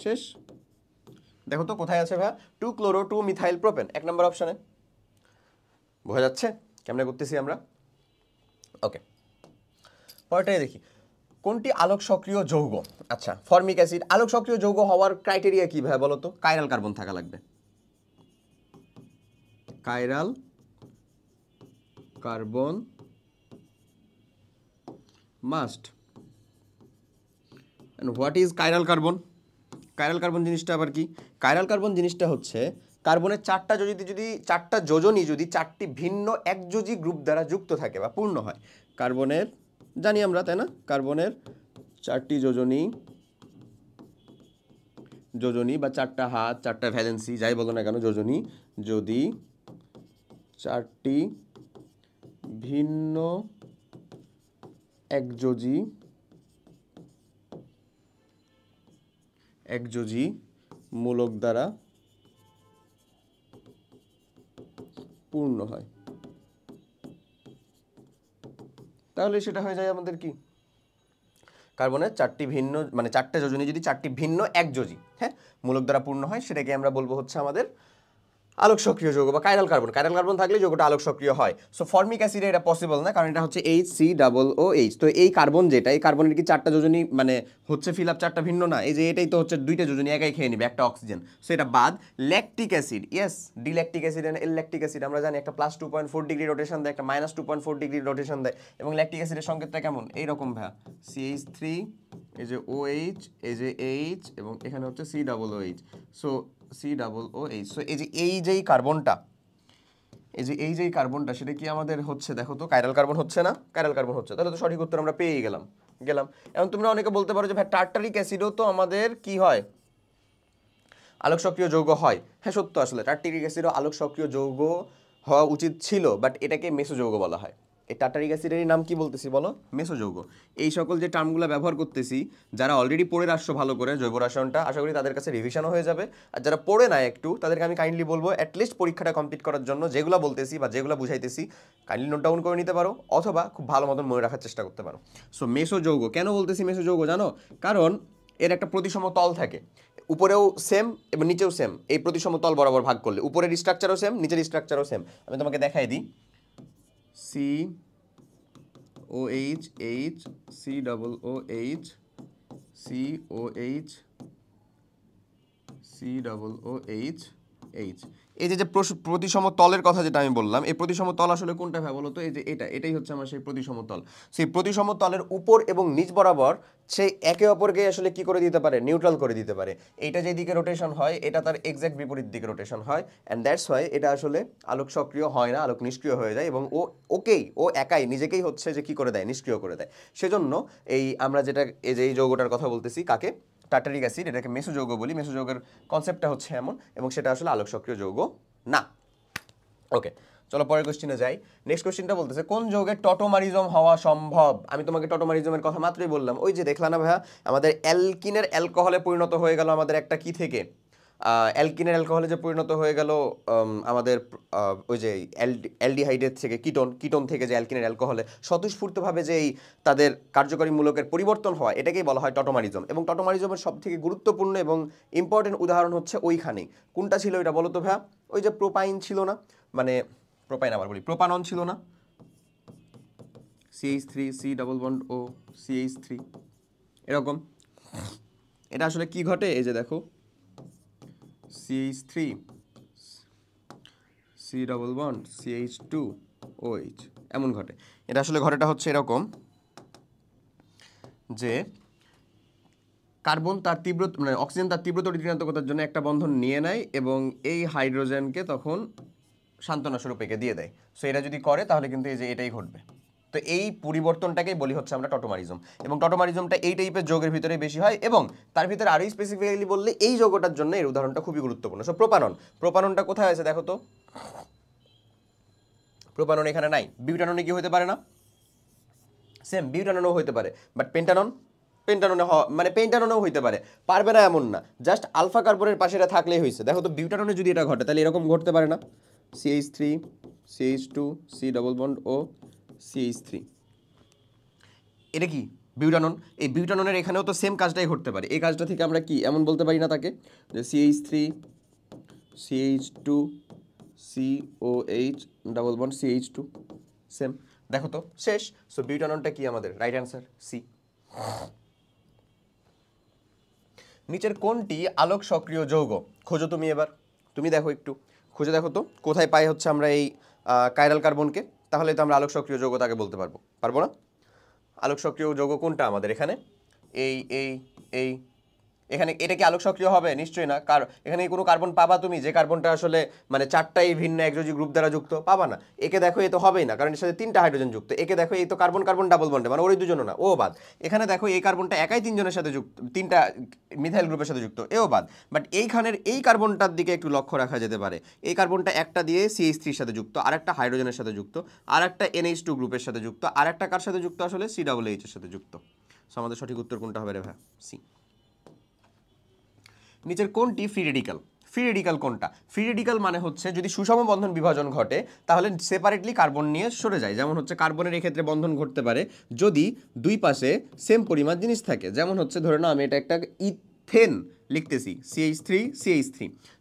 শেষ। দেখো তো কোথায় আছে ভাই? 2 ক্লোরো 2 মিথাইল প্রোপেন, 1 নাম্বার অপশনে। বোঝা যাচ্ছে কেমনে করতেছি আমরা? ওকে, পরেরটাই দেখি। কোনটি আলোক সক্রিয় যৌগ? আচ্ছা, ফর্মিক অ্যাসিড আলোক সক্রিয় যৌগ হওয়ার ক্রাইটেরিয়া কি ভাই বলো তো? কাইরাল কার্বন থাকা লাগবে, chiral carbon must. And what is chiral carbon? Chiral carbon জিনিসটা আবার কি? কাইরাল কার্বন জিনিসটা হচ্ছে কার্বনের চারটা যোজনী যদি 4টি ভিন্ন একযোজী গ্রুপ দ্বারা যুক্ত থাকে বা পূর্ণ হয়। কার্বনের জানি আমরা, তাই না? কার্বনের 4টি যোজনী বা 4টা হাত, 4টা ভ্যালেন্সি, যাই বলো না কেন, যোজনী যদি 4টি ভিন্ন একযোজী মূলক দ্বারা পূর্ণ হয়, তাহলে সেটা হয়ে যায় আমাদের কি? কার্বনের 4টি ভিন্ন, মানে 4টা যোজনী যদি 4টি ভিন্ন একযোজী, হ্যাঁ, মূলক দ্বারা পূর্ণ হয়, সেটাকে আমরা বলবো হচ্ছে আমাদের আলোক সক্রিয় যৌগ বা কাইরাল কার্বন থাকলে যৌগটা আলোক সক্রিয় হয়। সো ফর্মিক অ্যাসিডে এটা পসিবল না, কারণ এটা হচ্ছে HCOOH। তো এই কার্বন যেটা, এই কার্বনের কি চারটা যোজনী মানে হচ্ছে ফিল আপ চারটা ভিন্ন না, এই যে এটাই তো হচ্ছে দুইটা যোজনী একাই খেয়ে নিবে একটা অক্সিজেন। সো এটা বাদ। Lactic acid, yes D lactic acid and lactic acid আমরা জানি একটা +2.4 ডিগ্রি রোটেশন দেয়, একটা -2.4 ডিগ্রি রোটেশন দেয়, এবং ল্যাকটিক অ্যাসিডের সংকেতটা কেমন এইরকম ভাইয়া, CH3, এই যে OH, এই যে H, এবং এখানে হচ্ছে COOH। So COOH। সো এই যেই কার্বনটা, এই যেই কার্বনটা সেটা কি আমাদের হচ্ছে, দেখো তো কাইরাল কার্বন হচ্ছে না, কাইরাল কার্বন হচ্ছে, তাহলে তো সঠিক উত্তর আমরা পেয়েই গেলাম। এখন তোমরা অনেকে বলতে পারো যে ভাই টার্টারিক অ্যাসিডও তো আমাদের কি হয়, আলোক সক্রিয় যৌগ হয়। হ্যাঁ সত্য, আসলে টার্টারিক অ্যাসিডও আলোক সক্রিয় যৌগ হওয়া উচিত ছিল, বাট এটাকে মেসোযৌগ বলা হয়। এই টার্টারিক অ্যাসিডের নাম কি বলতেছি বলো, মেসোযৌগ। এই সকল যে টার্মগুলো ব্যবহার করতেছি, যারা অলরেডি পড়ে আসছো ভালো করে জৈব রসায়নটা, আশা করি তাদের কাছে রিভিশনও হয়ে যাবে। আর যারা পড়ে না একটু, তাদেরকে আমি কাইন্ডলি বলবো অ্যাটলিস্ট পরীক্ষাটা কমপ্লিট করার জন্য যেগুলো বলতেছি বা যেগুলো বুঝাইতেছি কাইন্ডলি নোট ডাউন করে নিতে পারো, অথবা খুব ভালো মতন মনে রাখার চেষ্টা করতে পারো। সো মেসোযৌগ কেন বলতেছি মেসোযৌগ জানো, কারণ এর একটা প্রতিসম তল থাকে, উপরেও সেম এবং নিচেও সেম। এই প্রতিসম তল বরাবর ভাগ করলে উপরের স্ট্রাকচারও সেম, নিচের স্ট্রাকচারও সেম। আমি তোমাকে দেখাই দিই, COH, COOH, COH, COOH, H। এই যে প্রতিসম তলের কথা যেটা আমি বললাম, এই প্রতিসম তল আসলে কোনটা ভাই বলো তো, এই যে এটাই হচ্ছে আমার সেই প্রতিসম তল। সেই প্রতিসম তলের উপর এবং নিচ বরাবর সেই একে অপরকে আসলে কি করে দিতে পারে, নিউট্রাল করে দিতে পারে। এইটা যে দিকে রোটেশন হয় এটা তার এক্স্যাক্ট বিপরীত দিকে রোটেশন হয়, অ্যান্ড দ্যাটস ওয়াই এটা আসলে আলোক সক্রিয় হয় না, আলোক নিষ্ক্রিয় হয়ে যায়, এবং ও একাই নিজেকেই হচ্ছে যে কি করে দেয়, নিষ্ক্রিয় করে দেয়। সেজন্য এই আমরা যেটা এই যৌগটার কথা বলতেছি কাকে, টার্টারিক অ্যাসিড, এটাকে মেসোযৌগ বলি। মেসোযৌগের কনসেপ্টটা হচ্ছে এমন, এবং সেটা আসলে আলোক সক্রিয় যৌগ না। ওকে, চলো পরের কোশ্চেনে যাই। নেক্সট কোশ্চেনটা বলতেছে কোন যৌগের টটোমারিজম হওয়া সম্ভব। আমি তোমাকে টটোমারিজমের কথা মাত্রই বললাম, ওই যে দেখলা না ভাইয়া, আমাদের অ্যালকিনের অ্যালকোহলে পরিণত হয়ে গেল আমাদের একটা কি থেকে, অ্যালকিনের অ্যালকোহলে যে পরিণত হয়ে গেল আমাদের ওই যে অ্যালডিহাইডের থেকে কিটোন থেকে যে অ্যালকিনের অ্যালকোহলে স্বতঃস্ফূর্তভাবে যে এই তাদের কার্যকরী মূলকের পরিবর্তন হয়, এটাকেই বলা হয় টটোমারিজম। এবং টটোমারিজমের সব থেকে গুরুত্বপূর্ণ এবং ইম্পর্টেন্ট উদাহরণ হচ্ছে ওইখানেই, কোনটা ছিল এটা বলো তো ভাইয়া, ওই যে প্রোপাইন ছিল না, মানে প্রোপাইন আবার বলি, প্রোপানন ছিল না, CH3 C+O CH3 এরকম। এটা আসলে কি ঘটে, এই যে দেখো CH3 C+CH2OH এমন ঘটে। এটা আসলে ঘটেটা হচ্ছে এরকম যে কার্বন তার মানে অক্সিজেন তার তীব্র তড়িৎ ঋণাত্মকতার জন্য একটা বন্ধন নিয়ে নেয় এবং এই হাইড্রোজেনকে তখন সান্ত্বনা স্বরূপ একে দিয়ে দেয়। সো এটা যদি করে তাহলে কিন্তু এই যে এটাই ঘটবে। তো এই পরিবর্তনটাকেই বলি হচ্ছে আমরা টটোমারিজম, এবং টটোমারিজমটা এই টাইপের যৌগের ভিতরেই বেশি হয়, এবং তার ভিতরে আরোই স্পেসিফিক্যালি বললে এই যৌগটার জন্য এর উদাহরণটা খুবই গুরুত্বপূর্ণ। সো প্রোপাননটা কোথায় আছে দেখো তো, প্রোপানন এখানে নাই। বিউটাননে কি হতে পারে না, সেম বিউটাননও হতে পারে, বাট পেন্টাননেও হইতে পারে, পারবে না এমন না, জাস্ট আলফা কার্বনের পাশে এটা থাকলেই হয়েছে। দেখো তো বিউটাননে যদি এটা ঘটে তাহলে এরকম ঘটতে পারে না, CH3 CH2 C+O CH3, এটা কি বিউটানন। এই বিউটাননের এখানেও তো সেম কাজটাই ঘটতে পারে। এই কাজটা থেকে আমরা কি এমন বলতে পারি না তাকে যে CH3 CH2 COH CH2 same, দেখো তো শেষ। সো বিউটাননটা কি আমাদের রাইট অ্যান্সার সি। নিচের কোনটি আলোক সক্রিয় যৌগ খোঁজো তুমি, এবার তুমি দেখো, একটু খুঁজে দেখো তো কোথায় পাই হচ্ছে আমরা এই কাইরাল কার্বনকে, তাহলে তো আমরা আলোক সক্রিয় যৌগ তাকে বলতে পারবো না। আলোক সক্রিয় যৌগ কোনটা আমাদের এখানে, এই এখানে এটা কি আলোক সক্রিয় হবে, নিশ্চয়ই না। এখানে কোনো কার্বন পাবা তুমি যে কার্বনটা আসলে মানে চারটাই ভিন্ন একযোজী গ্রুপ দ্বারা যুক্ত, পাবা না। একে দেখো এ তো হবেই না, কারণ এর সাথে 3টা হাইড্রোজেন যুক্ত। একে দেখো এই তো কার্বন কার্বন ডাবল বন্ডে, মানে ওই দুজনও না, ও বাদ। এখানে দেখো এই কার্বনটা একাই 3জনের সাথে যুক্ত, 3টা মিথাইল গ্রুপের সাথে যুক্ত, এও বাদ। বাট এইখানের এই কার্বনটার দিকে একটু লক্ষ্য রাখা যেতে পারে। এই কার্বনটা একটা দিয়ে CH3 এর সাথে যুক্ত, আর একটা হাইড্রোজেনের সাথে যুক্ত, আর একটা NH2 গ্রুপের সাথে যুক্ত, আর একটা কার সাথে যুক্ত আসলে COOH এর সাথে যুক্ত। সো আমাদের সঠিক উত্তর কোনটা হবে রে ভাই, সি। নিচের কোনটি ফ্রি রেডিক্যাল, ফ্রি রেডিক্যাল কোনটা, ফ্রি রেডিক্যাল মানে হচ্ছে যদি সুষম বন্ধন বিভাজন ঘটে তাহলে সেপারেটলি কার্বন নিয়ে সরে যায়। যেমন হচ্ছে কার্বনের এই ক্ষেত্রে বন্ধন ঘটতে পারে যদি দুই পাশে সেম পরিমাণ জিনিস থাকে। যেমন হচ্ছে ধরে নাও আমি এটা একটা ইথেন লিখতেছি CH3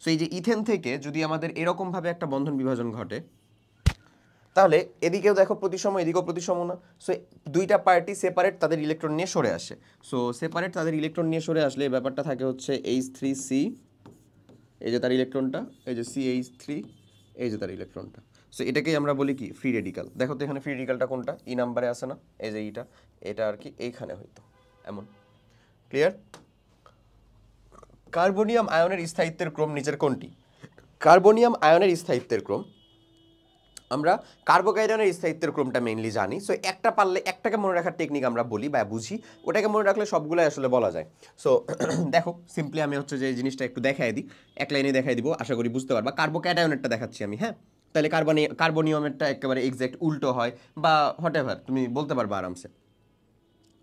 সো এই যে ইথেন থেকে যদি আমাদের এরকমভাবে একটা বন্ধন বিভাজন ঘটে, তাহলে এদিকেও দেখো প্রতিসম, এদিকেও প্রতিসম না। সো দুইটা পার্টি সেপারেট তাদের ইলেকট্রন নিয়ে সরে আসে। সো সেপারেট তাদের ইলেকট্রন নিয়ে সরে আসলে এই ব্যাপারটা থাকে হচ্ছে H3C, এই যে তার ইলেকট্রনটা, এই যে CH3, এই যে তার ইলেকট্রনটা। সো এটাকেই আমরা বলি কি ফ্রি রেডিকাল। দেখো তো এখানে ফ্রি রেডিকালটা কোনটা, ই নাম্বারে আছে না, এই যে এটা আর কি এইখানে হইতো এমন। ক্লিয়ার? কার্বনিয়াম আয়নের স্থায়িত্বের ক্রম নিচের কোনটি? কার্বনিয়াম আয়নের স্থায়িত্বের ক্রম, আমরা কার্বোকাইডনের স্থায়িত্বের ক্রমটা মেইনলি জানি। সো একটা পারলে একটাকে মনে রাখার টেকনিক আমরা বলি বা বুঝি, ওটাকে মনে রাখলে সবগুলোই আসলে বলা যায়। সো দেখো সিম্পলি আমি হচ্ছে যে জিনিসটা একটু দেখাই দিই, এক লাইনে দেখাই দিব, আশা করি বুঝতে পারবা। কার্বোক্যাটায়নেরটা দেখাচ্ছি আমি, হ্যাঁ, তাহলে কার্বনিয়ামেরটা একেবারে এক্স্যাক্ট উল্টো হয় বা হোয়াটএভার তুমি বলতে পারবা আরামসে।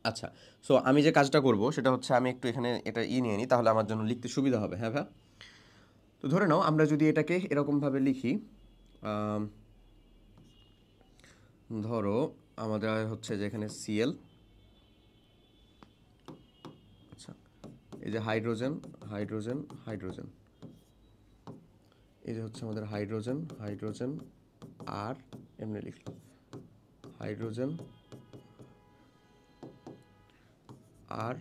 আচ্ছা, সো আমি যে কাজটা করব সেটা হচ্ছে আমি একটু এখানে এটা নিয়ে নিই, তাহলে আমার জন্য লিখতে সুবিধা হবে। হ্যাঁ ভাই, তো ধরে নাও আমরা যদি এটাকে এরকমভাবে লিখি, ধরো আমাদের হচ্ছে যে এখানে Cl, আচ্ছা এই যে হাইড্রোজেন, এই যে হচ্ছে আমাদের হাইড্রোজেন আর এমনি লিখলাম হাইড্রোজেন আর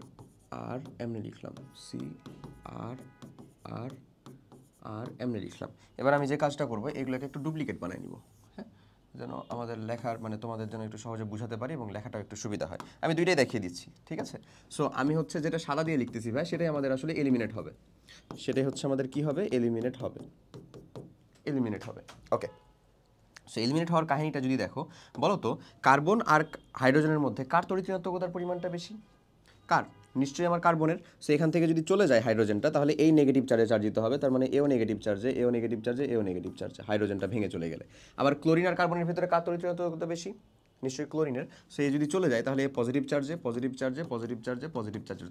এমনি লিখলাম আর এমনি লিখলাম। এবার আমি যে কাজটা করব, এগুলোকে একটু ডুপ্লিকেট বানিয়ে নিব, হ্যাঁ, যেন আমাদের লেখার মানে তোমাদের জন্য একটু সহজে বুঝাতে পারি এবং লেখাটাও একটু সুবিধা হয়। আমি দুইটাই দেখিয়ে দিচ্ছি, ঠিক আছে? সো আমি হচ্ছে যেটা সাদা দিয়ে লিখতেছি ভাই, সেটাই আমাদের আসলে এলিমিনেট হবে, সেটাই হচ্ছে আমাদের কি হবে, এলিমিনেট হবে। ওকে, সো এলিমিনেট হওয়ার কাহিনীটা যদি দেখো, বলো তো কার্বন আর হাইড্রোজেনের মধ্যে কার তড়িৎ ঋণাত্মকতার পরিমাণটা বেশি? কার? নিশ্চয়ই আমার কার্বনের। সো এখান থেকে যদি চলে যায় হাইড্রোজেনটা, তাহলে এই নেগেটিভ চার্জে চার্জিত হবে, তার মানে এও নেগেটিভ চার্জে হাইড্রোজেনটা ভেঙে চলে গেলে। আবার ক্লোরিন আর কার্বনের ভিতরে কার তড়িৎ ঋণাত্মকতা বেশি? নিশ্চয়ই ক্লোরিনের। সো এই যদি চলে যায় তাহলে পজিটিভ চার্জে,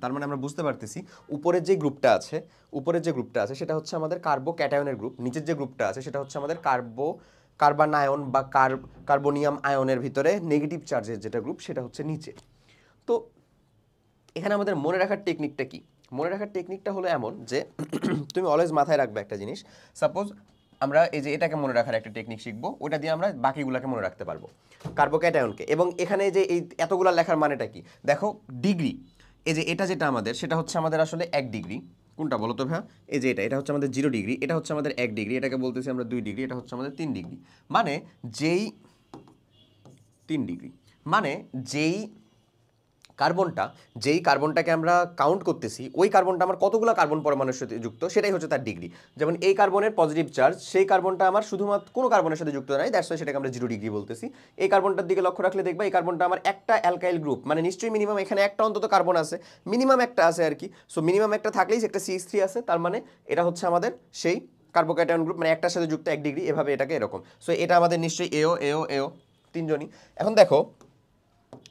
তার মানে আমরা বুঝতে পারতেছি উপরের যে গ্রুপটা আছে সেটা হচ্ছে আমাদের কার্বোক্যাটায়নের গ্রুপ, নিচের যে গ্রুপটা আছে সেটা হচ্ছে আমাদের কার্বনায়ন বা কার্বনিয়াম আয়নের ভিতরে নেগেটিভ চার্জের যেটা গ্রুপ সেটা হচ্ছে নিচে। তো এখানে আমাদের মনে রাখার টেকনিকটা কি? মনে রাখার টেকনিকটা হলো এমন যে তুমি অলওয়েজ মাথায় রাখবে একটা জিনিস। সাপোজ আমরা এই যে এটাকে মনে রাখার একটা টেকনিক শিখবো, ওটা দিয়ে আমরা বাকিগুলোকে মনে রাখতে পারবো, কার্বোক্যাটায়নকে। এবং এখানে যে এই এতগুলা লেখার মানেটা কি দেখো, ডিগ্রি, এই যে এটা যেটা আমাদের সেটা হচ্ছে আমাদের আসলে 1 ডিগ্রি। কোনটা বলো তো ভাইয়া? এই যে এটা হচ্ছে আমাদের 0 ডিগ্রি, এটা হচ্ছে আমাদের 1 ডিগ্রি, এটাকে বলতেছি আমরা 2 ডিগ্রি, এটা হচ্ছে আমাদের 3 ডিগ্রি। মানে যেই 3 ডিগ্রি, মানে যেই কার্বনটাকে আমরা কাউন্ট করতেছি, ওই কার্বনটা আমার কতগুলো কার্বন পরমাণুর সাথে যুক্ত সেটাই হচ্ছে তার ডিগ্রি। যেমন এই কার্বনের পজিটিভ চার্জ, সেই কার্বনটা আমার শুধুমাত্র কোনো কার্বনের সাথে যুক্ত নাই, দ্যাটস ওয়াই সেটাকে আমরা 0 ডিগ্রি বলতেছি। এই কার্বনটার দিকে লক্ষ্য রাখলে দেখবা এই কার্বনটা আমার একটা অ্যালকাইল গ্রুপ, মানে নিশ্চয়ই মিনিমাম এখানে একটা অন্তত কার্বন আছে, মিনিমাম একটা আছে আর কি। সো মিনিমাম একটা থাকলেই একটা CH3 আছে, তার মানে এটা হচ্ছে আমাদের সেই কার্বোক্যাটায়ন গ্রুপ, মানে একটার সাথে যুক্ত 1 ডিগ্রি, এভাবে এটাকে এরকম। সো এটা আমাদের নিশ্চয়ই এও তিনজনই। এখন দেখো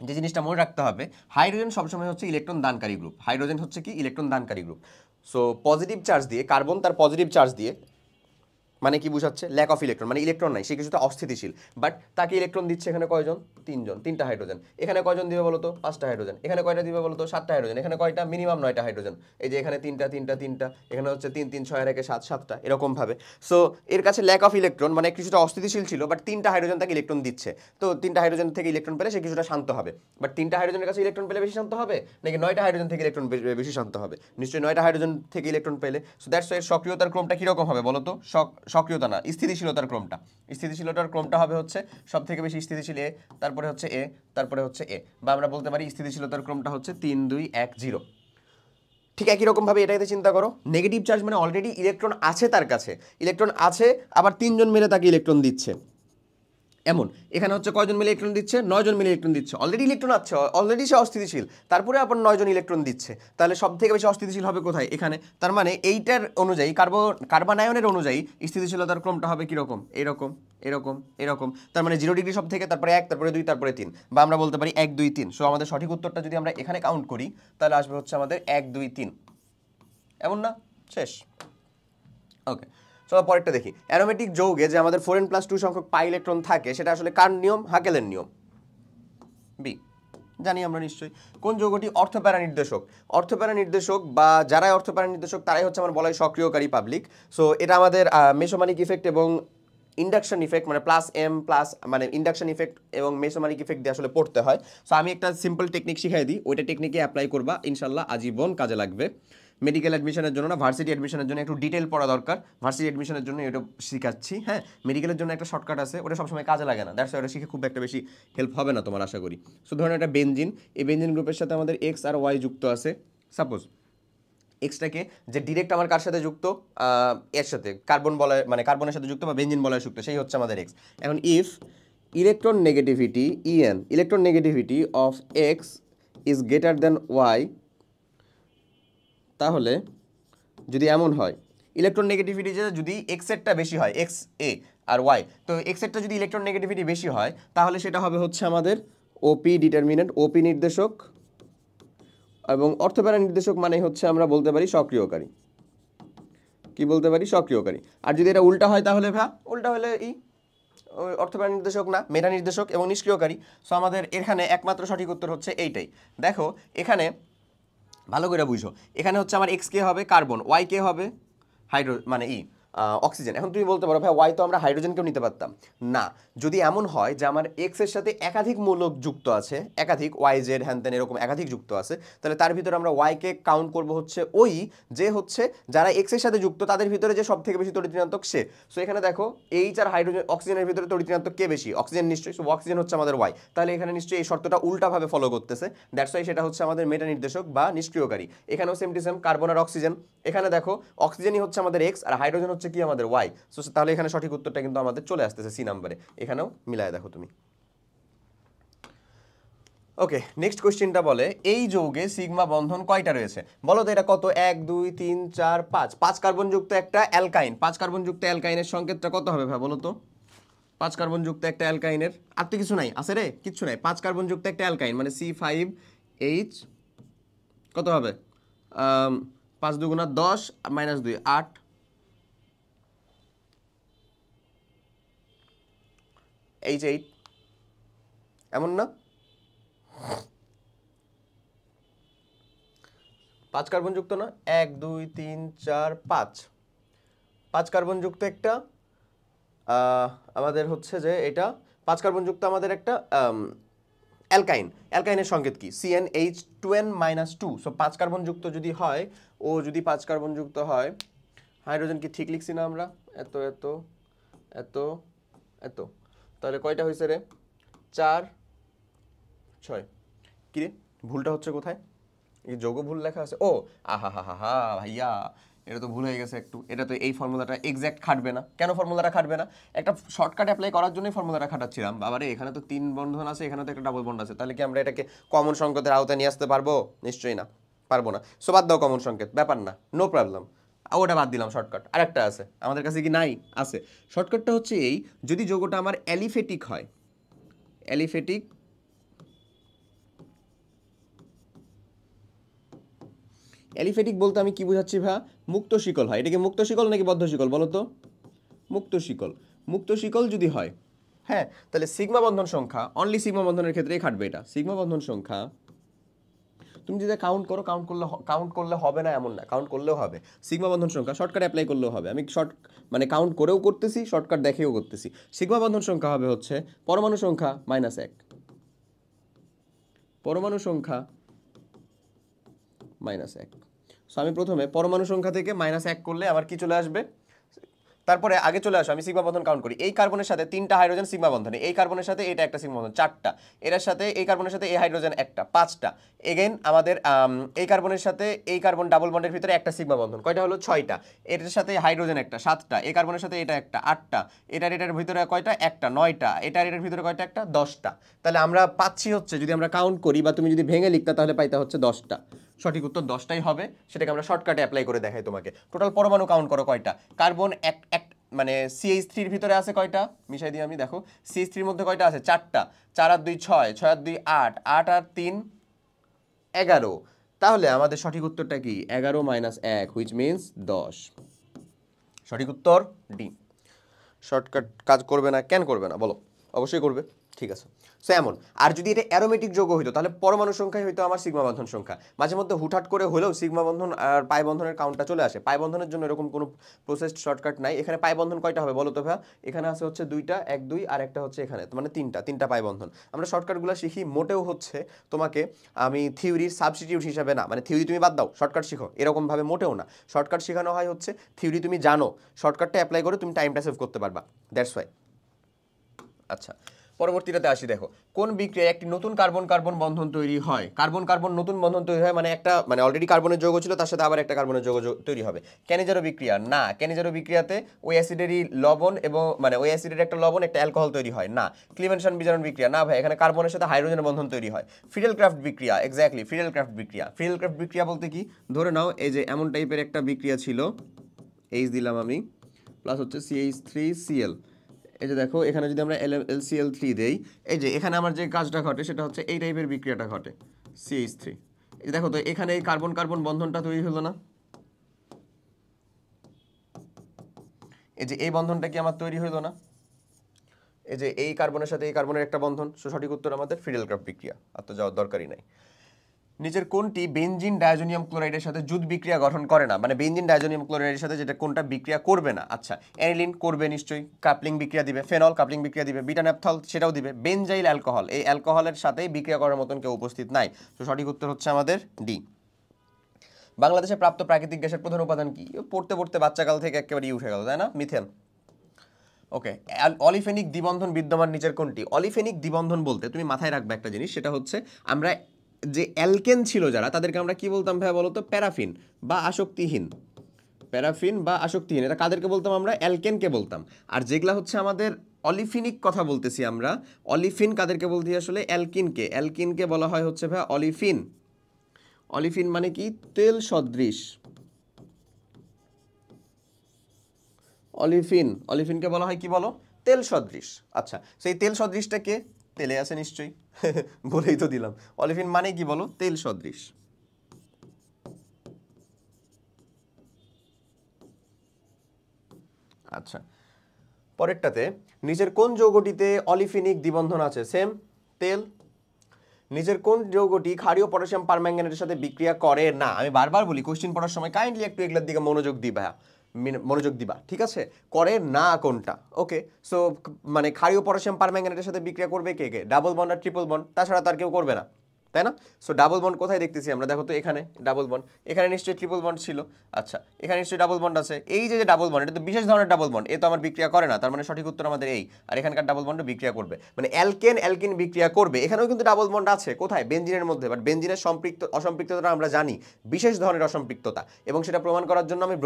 যে জিনিসটা মনে রাখতে হবে, হাইড্রোজেন সবসময় হচ্ছে ইলেকট্রন দানকারী গ্রুপ, হাইড্রোজেন হচ্ছে কি ইলেকট্রন দানকারী গ্রুপ। সো পজিটিভ চার্জ দিয়ে কার্বন তার পজিটিভ চার্জ দিয়ে, মানে কি বোঝাচ্ছে? ল্যাক অফ ইলেকট্রন, মানে ইলেকট্রন নাই, সে কিছুটা অস্থিতিশীল, বাট তাকে ইলেকট্রন দিচ্ছে এখানে কয়জন? 3জন, 3টা হাইড্রোজেন। এখানে কয়জন দিবে বলতো? 5টা হাইড্রোজেন। এখানে কয়টা দিবে বলতো? 7টা হাইড্রোজেন। এখানে কয়টা? মিনিমাম 9টা হাইড্রোজেন। এই যে এখানে 3টা, এখানে হচ্ছে 3 3 6 আর 1 7 7টা, এরকম ভাবে। সো এর কাছে ল্যাক অফ ইলেকট্রন, মানে কিছুটা অস্থিতিশীল ছিল, বাট 3টা হাইড্রোজেন তাকে ইলেকট্রন দিচ্ছে। তো 3টা হাইড্রোজেন থেকে ইলেকট্রন পেলে সে কিছুটা শান্ত হবে। বাট 3টা হাইড্রোজেনের কাছে ইলেকট্রন পেলে বেশি শান্ত হবে নাকি 9টা হাইড্রোজেন থেকে ইলেকট্রন বেশি শান্ত হবে? নিশ্চয়ই 9টা হাইড্রোজেন থেকে ইলেকট্রন পেলে। সো দ্যাটস ওয়াই সক্রিয়তার ক্রমটা কিরকম হবে বলতো? সক্রিয়তা না, স্থিতিশীলতার ক্রমটা হবে হচ্ছে সব থেকে বেশি স্থিতিশীল এ, তারপরে হচ্ছে এ, তারপরে হচ্ছে এ, বা আমরা বলতে পারি স্থিতিশীলতার ক্রমটা হচ্ছে 3 2 1 0। ঠিক একই রকম ভাবে এটাতে চিন্তা করো, নেগেটিভ চার্জ মানে অলরেডি ইলেকট্রন আছে তার কাছে, ইলেকট্রন আছে, আবার 3জন মিলে তাকে ইলেকট্রন দিচ্ছে। এমন এখানে হচ্ছে কয়জন মিলে ইলেকট্রন দিচ্ছে? 9জন মিলে ইলেকট্রন দিচ্ছে। অলরেডি ইলেকট্রন আছে, অলরেডি সে অস্থিতিশীল, তারপরে আবার 9জন ইলেকট্রন দিচ্ছে। তাহলে সব থেকে বেশি অস্থিতিশীল হবে কোথায়? এখানে। তার মানে এইটার অনুযায়ী কার্বনায়নের অনুযায়ী স্থিতিশীলতার ক্রমটা হবে কিরকম? এরকম। তার মানে 0 ডিগ্রি সব থেকে, তারপরে 1, তারপরে 2, তারপরে 3, বা আমরা বলতে পারি 1 2 3। সো আমাদের সঠিক উত্তরটা যদি আমরা এখানে কাউন্ট করি তাহলে আসবে হচ্ছে আমাদের 1 2 3, এমন না? শেষ। ওকে, চলো পরেরটা দেখি। অ্যারোমেটিক যৌগে যে আমাদের 4n+2 সংখ্যক পাই ইলেকট্রন থাকে সেটা আসলে কার নিয়ম? হাকেলের নিয়ম। বি, জানি আমরা নিশ্চয়ই। কোন যৌগটি অর্থপ্যারা নির্দেশক? অর্থপ্যারা নির্দেশক বা যারাই অর্থপ্যারা নির্দেশক তারাই হচ্ছে আমার বলা হয় সক্রিয়কারী পাবলিক। সো এটা আমাদের মেসোমারিক ইফেক্ট এবং ইন্ডাকশন ইফেক্ট মানে প্লাস এম প্লাস মানে ইন্ডাকশন ইফেক্ট এবং মেসোমারিক ইফেক্ট দিয়ে আসলে পড়তে হয়। সো আমি একটা সিম্পল টেকনিক শিখাই দিই, ওইটা টেকনিকে অ্যাপ্লাই করবা, ইনশাল্লাহ আজীবন কাজে লাগবে। মেডিকেল অ্যাডমিশনের জন্য না, ভার্সিটি অ্যাডমিশনের জন্য একটু ডিটেল পড়া দরকার। ভার্সিটি অ্যাডমিশনের জন্য এটা শিখাচ্ছি। হ্যাঁ, মেডিকেলের জন্য একটা শর্টকাট আছে, ওটা সবসময় কাজে লাগে না, দ্যাটস ওটা শিখে খুব একটা বেশি হেল্প হবে না তোমার, আশা করি। সো ধরুন একটা বেনজিন, এই বেনজিন গ্রুপের সাথে আমাদের এক্স আর ওয়াই যুক্ত আছে। সাপোজ এক্সটাকে যে ডিরেক্ট আমার কার সাথে যুক্ত, এর সাথে কার্বন বলয় মানে কার্বনের সাথে যুক্ত বা বেনজিন বলয় যুক্ত, সেই হচ্ছে আমাদের এক্স। এখন if electron negativity EN, electron negativity of X is greater than Y, তাহলে যদি এমন হয় ইলেকট্রন নেগেটিভিটি যদি এক্সেরটা বেশি হয়, এক্স এ আর ওয়াই, তো এক্সেরটা যদি ইলেকট্রন নেগেটিভিটি বেশি হয় তাহলে সেটা হবে হচ্ছে আমাদের ওপি ডিটারমিনেন্ট, ওপি নির্দেশক। এবং অর্থপ্যারা নির্দেশক মানে হচ্ছে আমরা বলতে পারি সক্রিয়কারী। কি বলতে পারি? সক্রিয়কারী। আর যদি এটা উল্টা হয় তাহলে উল্টা হলে অর্থপ্যারা নির্দেশক না, মেটা নির্দেশক এবং নিষ্ক্রিয়কারী। সো আমাদের এখানে একমাত্র সঠিক উত্তর হচ্ছে এইটাই। দেখো এখানে ভালো করে বুঝো, এখানে হচ্ছে আমার এক্স কে হবে কার্বন, ওয়াই কে হবে মানে অক্সিজেন। এখন তুমি বলতে পারো ভাই ওয়াই তো আমরা হাইড্রোজেনকেও নিতে পারতাম। না, যদি এমন হয় যে আমার এক্স এর সাথে একাধিক মূলক যুক্ত আছে, একাধিক ওয়াই জেড হ্যান ত্যান এরকম একাধিক যুক্ত আছে, তাহলে তার ভিতরে আমরা ওয়াই কে কাউন্ট করব হচ্ছে ওই যে হচ্ছে যারা এক্স এর সাথে যুক্ত তাদের ভিতরে যে সব থেকে বেশি তড়িৎ ঋণাত্মক সে। সো এখানে দেখো এইচ আর হাইড্রোজেন অক্সিজেনের ভিতরে তড়িৎ ঋণাত্মক কে বেশি? অক্সিজেন নিশ্চয়ই। সো অক্সিজেন হচ্ছে আমাদের ওয়াই, তাহলে এখানে নিশ্চয়ই এই শর্তটা উল্টাভাবে ফলো করতেছে, দ্যাটস ওয়াই সেটা হচ্ছে আমাদের মেটা নির্দেশক বা নিষ্ক্রিয়কারী। এখানেও সেম টু সেম কার্বন আর অক্সিজেন, এখানে দেখো অক্সিজেনই হচ্ছে আমাদের এক্স আর হাইড্রোজেন হচ্ছে কি আমাদের ওয়াই। সো তাহলে এখানে সঠিক উত্তরটা কিন্তু আমাদের চলে আসতেছে সি নাম্বারে, এখানেও মিলায় দেখো তুমি। ওকে, নেক্সট কোশ্চেনটা বলে এই যৌগে সিগমা বন্ধন কয়টা রয়েছে? বলো তো এটা কত? 1 2 3 4 5, 5 কার্বন যুক্ত একটা অ্যালকাইন। 5 কার্বন যুক্ত অ্যালকাইনের সংকেতটা কত হবে ভাই বলো তো? 5 কার্বন যুক্ত একটা অ্যালকাইনের আর তো কিছু নাই আছে রে, কিচ্ছু নাই। 5 কার্বন যুক্ত একটা অ্যালকাইন মানে C5H কত হবে? 5 দুগুণা 10 মাইনাস 2 8, H8 এমন না? 5 কার্বন যুক্ত না? 1 2 3 4 5, 5 কার্বন যুক্ত একটা আমাদের হচ্ছে যে এটা 5 কার্বন যুক্ত আমাদের একটা অ্যালকাইন। অ্যালকাইনের সংকেত কি? CnH2n-2। সো 5 কার্বন যুক্ত যদি হয়, ও যদি 5 কার্বন যুক্ত হয়, হাইড্রোজেন কি ঠিক লিখছি না আমরা? এত এত এত এত, তাহলে কয়টা হয়েছে রে? 4 6। কি রে ভুলটা হচ্ছে কোথায়? এই যোগ ভুল লেখা আছে। ও আহা হা হা হা ভাইয়া, এটা তো ভুল হয়ে গেছে একটু। এটা তো এই ফর্মুলাটা এক্স্যাক্ট খাটবে না। কেন ফর্মুলাটা খাটবে না? একটা শর্টকাট অ্যাপ্লাই করার জন্যই ফর্মুলাটা খাটাচ্ছিলাম। বাবারে এখানে তো 3 বন্ধন আছে, এখানে তো একটা ডাবল বন্ড আছে, তাহলে কি আমরা এটাকে কমন সংকেতের আওতায় নিয়ে আসতে পারবো? নিশ্চয়ই না, পারবো না। সো বাদ দাও কমন সংকেত, ব্যাপার না, নো প্রবলেম। ওটা বাদ দিলাম। শর্টকাট আরেকটা আছে আমাদের কাছে, কি নাই? আছে। শর্টকাটটা হচ্ছে এই, যদি যৌগটা আমার অ্যালিফেটিক হয়, অ্যালিফেটিক অ্যালিফেটিক বলতে আমি কি বুঝাচ্ছি ভাই? মুক্ত শিকল হয়। এটা কি মুক্ত শিকল নাকি বদ্ধ শিকল বলো তো? মুক্ত শিকল। মুক্ত শিকল যদি হয়, হ্যাঁ, তাহলে সিগমা বন্ধন সংখ্যা অনলি সিগমা বন্ধনের ক্ষেত্রেই খাটবে এটা। সিগমা বন্ধন সংখ্যা তুমি যদি কাউন্ট করো, কাউন্ট করলে হবে না এমন না, কাউন্ট করলেও হবে। সিগমা বন্ধন সংখ্যা শর্টকাট অ্যাপ্লাই করলেও হবে। আমি মানে কাউন্ট করেও করতেছি, শর্টকাট দেখেও করতেছি। সিগমা বন্ধন সংখ্যা হবে হচ্ছে পরমাণু সংখ্যা -1, পরমাণু সংখ্যা -1। সো আমি প্রথমে পরমাণু সংখ্যা থেকে -1 করলে আবার কি চলে আসবে? তারপরে আগে চলে আসো, আমি সিগমা বন্ধন কাউন্ট করি। এই কার্বনের সাথে 3টা হাইড্রোজেন সিগমা বন্ধনে, এই কার্বনের সাথে এটা একটা সিগমা বন্ধন 4টা, এর সাথে এই কার্বনের সাথে এই হাইড্রোজেন একটা 5টা, এগেইন আমাদের এই কার্বনের সাথে এই কার্বন ডাবল বন্ডের ভিতরে একটা সিগমা বন্ধন, কয়টা হলো? 6টা। এটার সাথে হাইড্রোজেন একটা 7টা, এই কার্বনের সাথে এটা একটা 8টা, এটার ভিতরে কয়টা? একটা 9টা, এটার ভিতরে কয়টা? একটা 10টা। তাহলে আমরা পাচ্ছি হচ্ছে, যদি আমরা কাউন্ট করি বা তুমি যদি ভেঙে লিখতা তাহলে পাইতা হচ্ছে 10টা। সঠিক উত্তর 10টাই হবে, সেটাকে আমরা শর্টকাটে অ্যাপ্লাই করে দেখাই তোমাকে। টোটাল পরমাণু কাউন্ট করো কয়টা? কার্বন এক মানে CH3 এর ভিতরে আছে কয়টা? মিশাই দিই আমি, দেখো CH3 এর মধ্যে কয়টা আছে? 4টা। 4 আর 2 6, 6 আর 2 8, 8 আর 3 11। তাহলে আমাদের সঠিক উত্তরটা কি? 11 - 1 হুইচ মিন্স 10। সঠিক উত্তর ডি। শর্টকাট কাজ করবে না? কেন করবে না বলো? অবশ্যই করবে। ঠিক আছে, সো এমন। আর যদি এটা অ্যারোমেটিক যৌগ হইতো তাহলে পরমাণু সংখ্যাই হইতো আমার সিগমা বন্ধন সংখ্যা। মাঝে মধ্যে হুটহাট করে হলেও সিগমা বন্ধন আর পাই বন্ধনের কাউন্টটা চলে আসে। পাই বন্ধনের জন্য এরকম কোনো প্রসেসড শর্টকাট নাই। এখানে পাই বন্ধন কয়টা হবে বলো তো ভাইয়া? এখানে আছে হচ্ছে 2টা, 1 2, আর একটা হচ্ছে এখানে, মানে 3টা পাই বন্ধন। আমরা শর্টকাটগুলো শিখি মোটেও হচ্ছে তোমাকে আমি থিওরির সাবস্টিটিউট হিসাবে না, মানে থিওরি তুমি বাদ দাও শর্টকাট শিখো এরকমভাবে মোটেও না। শর্টকাট শেখানো হয় হচ্ছে থিওরি তুমি জানো, শর্টকাটটা অ্যাপ্লাই করে তুমি টাইমটা সেভ করতে পারবা, দ্যাটস ওয়াই। আচ্ছা, পরবর্তীটাতে আসি। দেখো, কোন বিক্রিয়ায় একটি নতুন কার্বন কার্বন বন্ধন তৈরি হয়? কার্বন কার্বন নতুন বন্ধন তৈরি হয় মানে একটা, মানে অলরেডি কার্বনের যৌগ ছিল তার সাথে আবার একটা কার্বনের যৌগ তৈরি হবে। ক্যানিজারো বিক্রিয়া? না, ক্যানিজারো বিক্রিয়াতে ওই অ্যাসিডেরই লবণ এবং মানে ওই অ্যাসিডের একটা লবণ একটা অ্যালকোহল তৈরি হয় না। ক্লিমেনশন বিজারণ বিক্রিয়া? না ভাই, এখানে কার্বনের সাথে হাইড্রোজেনের বন্ধন তৈরি হয়। ফিডেলক্রাফট বিক্রিয়া? এক্স্যাক্টলি, ফিডেলক্রাফট বিক্রিয়া। ফিডেলক্রাফট বিক্রিয়া বলতে কি, ধরে নাও এই যে এমন টাইপের একটা বিক্রিয়া ছিল, এইচ দিলাম আমি, প্লাস হচ্ছে CH3Cl। এই যে দেখো এখানে যদি আমরা LCl3 দেই, এই যে এখানে আমার যে কাজটা ঘটে সেটা হচ্ছে এই টাইপের বিক্রিয়াটা ঘটে, CH3। এই যে দেখো তো এখানে এই কার্বন কার্বন বন্ধনটা তৈরি হলো না? এই যে এই বন্ধনটা কি আমার তৈরি হলো না? এই যে এই কার্বনের সাথে এই কার্বনের একটা বন্ধন। সঠিক উত্তর আমাদের ফিডেলক্রাফট বিক্রিয়া, আর তো যাওয়ার দরকারই নাই। নিচের কোনটি বেনজিন ডায়াজোনিয়াম ক্লোরাইডের সাথে যুত বিক্রিয়া গঠন করে না? মানে বেনজিন ডায়াজোনিয়াম ক্লোরাইডের সাথে যেটা কোনটা বিক্রিয়া করবে না? আচ্ছা, অ্যানিলিন করবে নিশ্চয়ই, কাপলিং বিক্রিয়া দিবে। ফেনল কাপলিং বিক্রিয়া দিবে। বিটা ন্যাপথল সেটাও দিবে। বেনজাইল অ্যালকোহল, এই অ্যালকোহলের সাথেই বিক্রিয়া করার মতন কেউ উপস্থিত নাই। তো সঠিক উত্তর হচ্ছে আমাদের ডি। বাংলাদেশে প্রাপ্ত প্রাকৃতিক গ্যাসের প্রধান উপাদান কি? পড়তে পড়তে বাচ্চাকাল থেকে একেবারেই উঠে গেল, তাই না? মিথেন। ওকে, অলিফেনিক দ্বিবন্ধন বিদ্যমান নিচের কোনটি? অলিফেনিক দ্বিবন্ধন বলতে তুমি মাথায় রাখবে একটা জিনিস, সেটা হচ্ছে আমরা যে অ্যালকেন ছিল যারা তাদেরকে আমরা কি বলতাম ভাইয়া বলো তো? প্যারাফিন বা আসক্তিহীন। প্যারাফিন বা আসক্তিহীন, এটা কাদেরকে বলতাম আমরা? অ্যালকেনকে বলতাম। আর যেগুলা হচ্ছে আমাদের অলিফিনিক কথা বলতেছি আমরা, অলিফিন কাদেরকে বলতে? আসলে অ্যালকিনকে। অ্যালকিনকে বলা হয় হচ্ছে ভাইয়া অলিফিন। অলিফিন মানে কি? তেল সদৃশ। অলিফিন, অলিফিনকে বলা হয় কি বলো? তেল সদৃশ। আচ্ছা, সেই তেল সদৃশটা কে? তেলে আছে নিশ্চয়ই, বলেই তো দিলাম। অলিফিন মানে কি বলো? তেল সদৃশ। আচ্ছা, পরেরটাতে, নিচের কোন যৌগটিতে অলিফিনিক দ্বিবন্ধন আছে? সেম, তেল। নিচের কোন যৌগটি ক্ষারীয় পটাশিয়াম পারম্যাঙ্গানেটের সাথে বিক্রিয়া করে না? আমি বারবার বলি কোশ্চেন পড়ার সময় কাইন্ডলি একটু এগুলোর দিকে মনোযোগ দিবা, মনোযোগ দিবা, ঠিক আছে? করে না কোনটা? ওকে, সো মানে ক্ষারীয় পটাশিয়াম পারম্যাঙ্গানেটের সাথে বিক্রিয়া করবে কে কে? ডাবল বন্ড আর ট্রিপল বন্ড, তাছাড়া তার কেউ করবে না, তাই না? সো ডাবল বন্ড কোথায় দেখতেছি আমরা? দেখো তো এখানে ডাবল বন্ড, এখানে নিশ্চয়ই ট্রিপল বন্ড ছিল। আচ্ছা, এখানে নিশ্চয়ই ডাবল বন্ড আছে। এই যে ডাবল বন্ড, এটা তো বিশেষ ধরনের ডাবল বন্ড, এ তো আমার বিক্রিয়া করে না, তার মানে সঠিক উত্তর আমাদের এই। আর এখানকার ডাবল বন্ড বিক্রিয়া করবে, মানে অ্যালকেন অ্যালকিন বিক্রিয়া করবে। এখানেও কিন্তু ডাবল বন্ড আছে, কোথায়? বেনজিনের মধ্যে। বাট বেনজিনের অসম্পৃক্ততা আমরা জানি, বিশেষ ধরনের অসম্পৃক্ততা, এবং সেটা প্রমাণ করার জন্য আমি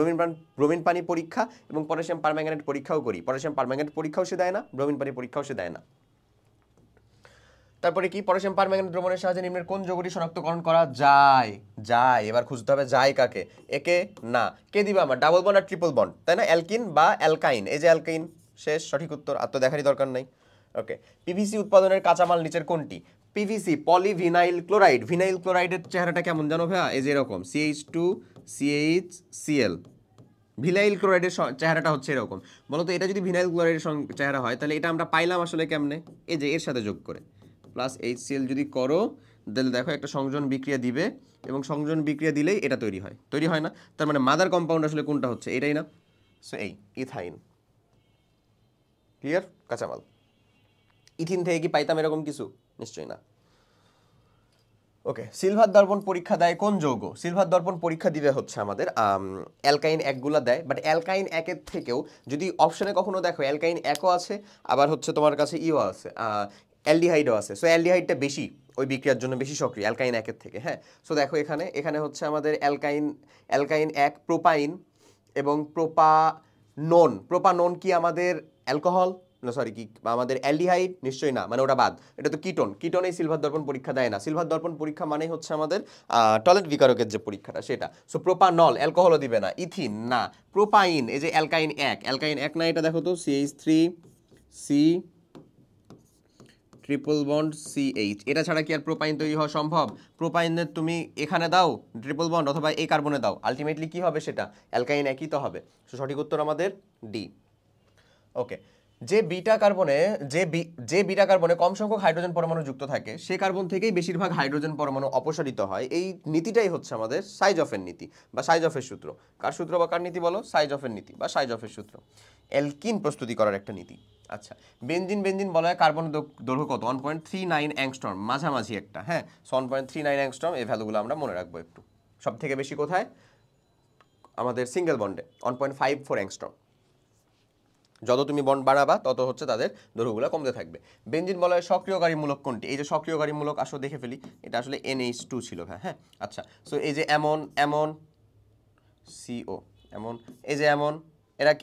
ব্রোমিন পানি পরীক্ষা এবং পটাশিয়াম পারম্যাঙ্গানেট পরীক্ষাও করি। পটাশিয়াম পারম্যাঙ্গানেট পরীক্ষাও সে দেয় না, ব্রোমিন পানি পরীক্ষাও সে দেয় না। তারপরে কি? পটাশিয়াম পারম্যাঙ্গানেট দ্রবণের সাহায্যে নিম্নের কোন যৌগটি শনাক্তকরণ করা যায়? যায়, এবার খুঁজতে হবে যায় কাকে? একে না, কে দিবা আমার? ডাবল বন্ড আর ট্রিপল বন্ড, তাই না? অ্যালকিন বা অ্যালকাইন, এই যে অ্যালকাইন, শেষ, সঠিক উত্তর, আর তো দেখারই দরকার নাই। ওকে, পিভিসি উৎপাদনের কাঁচামাল নিচের কোনটি? PVC, polyvinyl chloride. ভিনাইল ক্লোরাইডের চেহারাটা কেমন জানো ভাইয়া? এই যে এরকম, CH2CHCl। ভিনাইল ক্লোরাইডের চেহারাটা হচ্ছে এরকম। বলতো এটা যদি ভিনাইল ক্লোরাইডের চেহারা হয় তাহলে এটা আমরা পাইলাম আসলে কেমনে? এই যে এর সাথে যোগ করে প্লাস HCl যদি করো, তাহলে দেখো একটা সংযোজন বিক্রিয়া দিবে, এবং সংযোজন বিক্রিয়া দিলেই এটা তৈরি হয়, তৈরি হয় না? তার মানে মাদার কম্পাউন্ড আসলে কোনটা হচ্ছে? এটাই না? সো এই ইথাইন। ক্লিয়ার? কাঁচামাল। ইথিন থেকে কি পাইতাম এরকম কিছু? নিশ্চয়ই না। ওকে, সিলভার দর্পণ পরীক্ষা দেয় কোন যৌগ? সিলভার দর্পণ পরীক্ষা দিবে হচ্ছে আমাদের অ্যালকাইন একগুলা দেয়, বাট অ্যালকাইন একের থেকেও যদি অপশনে কখনো দেখো অ্যালকাইন একও আছে, আবার হচ্ছে তোমার কাছে ইও আছে, অ্যালডিহাইডও আছে। সো অ্যালডিহাইডটা বেশি ওই বিক্রিয়ার জন্য বেশি সক্রিয় অ্যালকাইন একের থেকে, হ্যাঁ। সো দেখো এখানে হচ্ছে আমাদের অ্যালকাইন এক, প্রোপাইন এবং প্রোপানোন কি আমাদের অ্যালকোহল? না সরি, কি আমাদের অ্যালডিহাইড? নিশ্চয়ই না, মানে ওটা বাদ, এটা তো কিটোন এই সিলভার দর্পণ পরীক্ষা দেয় না। সিলভার দর্পণ পরীক্ষা মানে হচ্ছে আমাদের টয়লেট বিকারকের যে পরীক্ষাটা সেটা। সো প্রোপানল, অ্যালকোহলও দিবে না। ইথিন না, প্রোপাইন, এই যে অ্যালকাইন এক না, এটা দেখো তো CH3C ট্রিপল বন্ড CH, এটা ছাড়া কি আর প্রোপাইন তৈরি হওয়া সম্ভব? প্রোপাইনের তুমি এখানে দাও ট্রিপল বন্ড, অথবা এই কার্বনে দাও, আলটিমেটলি কি হবে সেটা? অ্যালকাইন একই তো হবে। সো সঠিক উত্তর আমাদের ডি। ওকে, যে বিটা কার্বনে যে বিটা কার্বনে কম সংখ্যক হাইড্রোজেন পরমাণু যুক্ত থাকে সে কার্বন থেকেই বেশিরভাগ হাইড্রোজেন পরমাণু অপসারিত হয়। এই নীতিটাই হচ্ছে আমাদের সাইজফের নীতি বা সাইজফের সূত্র। কার সূত্র বা কার নীতি বলো? সাইজফের নীতি বা সাইজফের সূত্র, অ্যালকিন প্রস্তুতি করার একটা নীতি। আচ্ছা, বেনজিন বলা হয় কার্বন দৈর্ঘ্য কত? 1.39 অ্যাংস্ট্রম, মাঝামাঝি একটা। হ্যাঁ, 1.39 অ্যাংস্ট্রম। এই ভ্যালুগুলো আমরা মনে রাখবো একটু। সব থেকে বেশি কোথায়? আমাদের সিঙ্গেল বন্ডে 1.54 অ্যাংস্ট্রম। যত তুমি বন্ড বাড়াবা তত হচ্ছে তাদের দৈর্ঘ্যগুলো কমতে থাকবে। বেনজিন বলা হয় সক্রিয়কারী মূলক কোনটি? এই যে সক্রিয়কারী মূলক, আসলে দেখে ফেলি, এটা আসলে NH2 ছিল। হ্যাঁ, আচ্ছা। সো এই যে এমন CO, এমন, এই যে এমন,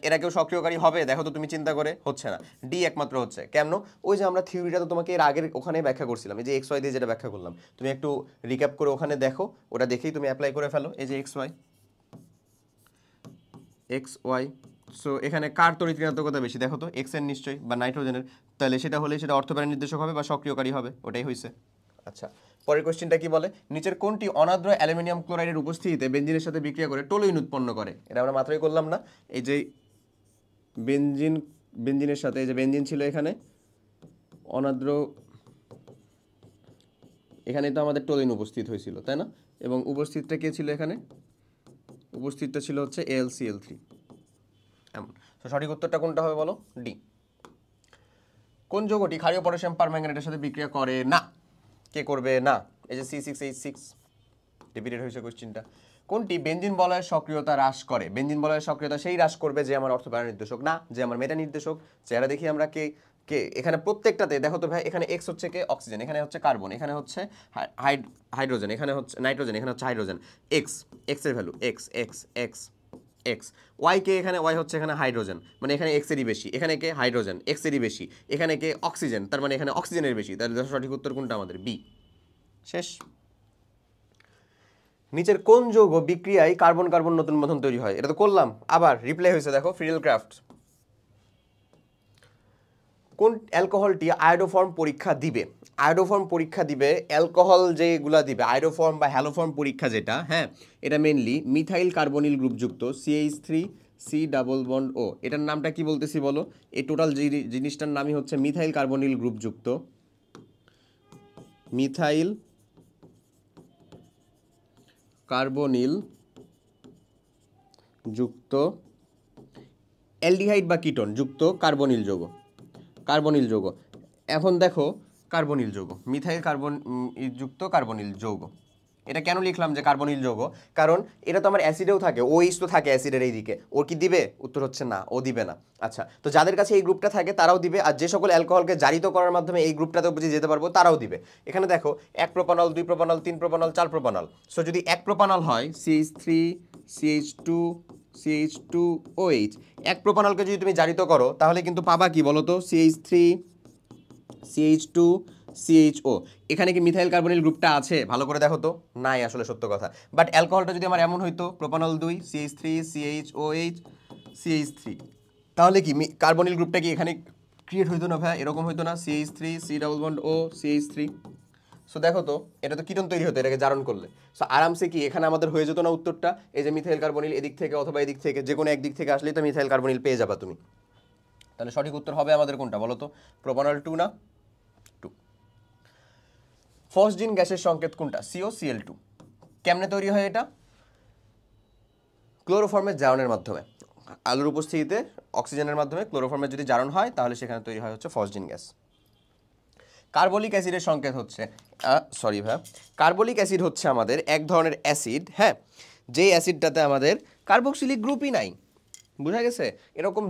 এরা কেউ সক্রিয়কারী হবে? দেখো তো তুমি চিন্তা করে, হচ্ছে না। ডি একমাত্র হচ্ছে। কেন? ওই যে আমরা থিওরিটা তো তোমাকে এর আগের ওখানে ব্যাখ্যা করছিলাম, এই যে XY দিয়ে যেটা ব্যাখ্যা করলাম, তুমি একটু রিক্যাপ করে ওখানে দেখো, ওটা দেখেই তুমি অ্যাপ্লাই করে ফেলো। এই যে XY, সো এখানে কার তড়িৎ ঋণাত্মকতা বেশি? দেখো তো, X এর নিশ্চয়ই, বা নাইট্রোজেনের। তাহলে সেটা হলে সেটা অর্থপ্রাণ নির্দেশক হবে বা সক্রিয়কারী হবে, ওটাই হয়েছে। আচ্ছা, পরের কোশ্চেনটা কি বলে? নিচের কোনটি অনাদ্র অ্যালুমিনিয়াম ক্লোরাইডের উপস্থিতিতে বেনজিনের সাথে বিক্রিয়া করে টলুইন উৎপন্ন করে? এটা আমরা মাত্রই করলাম না? এই যে বেনজিনের সাথে, এই যে বেনজিন ছিল এখানে, অনাদ্র, এখানে তো আমাদের টলুইন উপস্থিত হয়েছিল, তাই না? এবং উপস্থিতটা কে ছিল এখানে? উপস্থিতটা ছিল হচ্ছে AlCl3। এমন। তো সঠিক উত্তরটা কোনটা হবে বলো? ডি। কোন যৌগটি ক্ষারীয় পটাশিয়াম পারম্যাঙ্গানেটের সাথে বিক্রিয়া করে না? কে করবে না? এই যে C6H6, রিপিটেড হয়েছে কোশ্চেনটা। কোনটি বেনজিন বলয়ের সক্রিয়তা হ্রাস করে? বেনজিন বলয়ের সক্রিয়তা সেই হ্রাস করবে যে আমার অর্থপ্রাণ নির্দেশক না, যে আমার মেটা নির্দেশক। চেহারা দেখি আমরা কে কে এখানে প্রত্যেকটাতে দেখো তো ভাই, এখানে X হচ্ছে কে? অক্সিজেন, এখানে হচ্ছে কার্বন, এখানে হচ্ছে হাইড্রোজেন, এখানে হচ্ছে নাইট্রোজেন, এখানে হচ্ছে হাইড্রোজেন। X এর ভ্যালু X। ওয়াই কে? এখানে ওয়াই হচ্ছে এখানে হাইড্রোজেন, মানে এখানে X এরই বেশি, এখানে কে? হাইড্রোজেন, X এরই বেশি, এখানে কে? অক্সিজেন, তার মানে এখানে অক্সিজেনের বেশি। তাহলে সঠিক উত্তর কোনটা আমাদের? বি। শেষ। নিচের কোন যৌগ বিক্রিয়ায় কার্বন কার্বন নতুন বন্ধন তৈরি হয়? এটা তো করলাম, আবার রিপ্লাই হয়েছে, দেখো, ফ্রিডেল ক্রাফট। কোন অ্যালকোহলটি আয়োডোফর্ম পরীক্ষা দিবে? আয়োডোফর্ম পরীক্ষা দিবে, অ্যালকোহল যেগুলা দিবে, আয়োডোফর্ম বা হ্যালোফর্ম পরীক্ষা যেটা, হ্যাঁ, এটা মেনলি মিথাইল কার্বনিল গ্রুপযুক্ত CH3C ডাবল বন্ড O। এটার নামটা কি বলতেছি বলো? এই টোটাল জিনিসটার নামই হচ্ছে মিথাইল কার্বনিল গ্রুপযুক্ত, মিথাইল কার্বনিল যুক্ত অ্যালডিহাইড বা কিটোন যুক্ত কার্বনিল যৌগ। কার্বনিল যৌগ। এখন দেখো, কার্বনিল যৌগ, মিথাইল কার্বন যুক্ত কার্বনিল যৌগ। এটা কেন লিখলাম যে কার্বনিল যৌগ? কারণ এটা তো আমার অ্যাসিডেও থাকে, OH তো থাকে অ্যাসিডের এই দিকে। ও কি দিবে? উত্তর হচ্ছে না, ও দিবে না। আচ্ছা, তো যাদের কাছে এই গ্রুপটা থাকে তারাও দিবে, আর যে সকল অ্যালকোহলকে জারিত করার মাধ্যমে এই গ্রুপটাতে বুঝে যেতে পারবো তারাও দিবে। এখানে দেখো, 1 propanol, 2 propanol, 3 propanol, 4 propanol. So যদি 1 প্রোপানল হয় CH3 CH2 CH2OH, 1 প্রোপানলকে যদি তুমি জারিত করো তাহলে কিন্তু পাবা কি বলো তো? CH3 CH2 CHO। এখানে কি মিথাইল কার্বনিল গ্রুপটা আছে? ভালো করে দেখো তো, নাই আসলে, সত্য কথা। বাট অ্যালকোহলটা যদি আমার এমন হইতো, প্রোপানল 2 CH3 CHOH CH3, তাহলে কি কার্বনিল গ্রুপটা কি এখানে ক্রিয়েট হইতো না ভাই? এরকম হইতো না, CH3 C double bond O CH3। So দেখো তো, এটা তো কিটোন তৈরি হতো এটাকে জারণ করলে। সো আরামসে কি এখানে আমাদের হয়ে যেত না উত্তরটা? এই যে মিথাইল কার্বনিল এদিক থেকে অথবা এদিক থেকে, যে কোনো একদিক থেকে আসলেই তো মিথাইল কার্বনিল পেয়ে যাবা তুমি। তাহলে সঠিক উত্তর হবে আমাদের কোনটা বলো তো? প্রোপানল 2 না? 2। ফসজিন গ্যাসের সংকেত কোনটা? COCl2। কেমনে তৈরি হয় এটা? ক্লোরোফর্মের জারণের মাধ্যমে। আলোর উপস্থিতিতে অক্সিজেনের মাধ্যমে ক্লোরোফর্মের যদি জারণ হয় তাহলে সেখানে তৈরি হয় হচ্ছে ফসজিন গ্যাস। কার্বলিক অ্যাসিডের সংকেত হচ্ছে, কার্বলিক অ্যাসিড হচ্ছে আমাদের এক ধরনের অ্যাসিড, হ্যাঁ, যেই অ্যাসিডটাতে আমাদের কার্বক্সিলিক গ্রুপই নাই। বুঝা গেছে? এরকম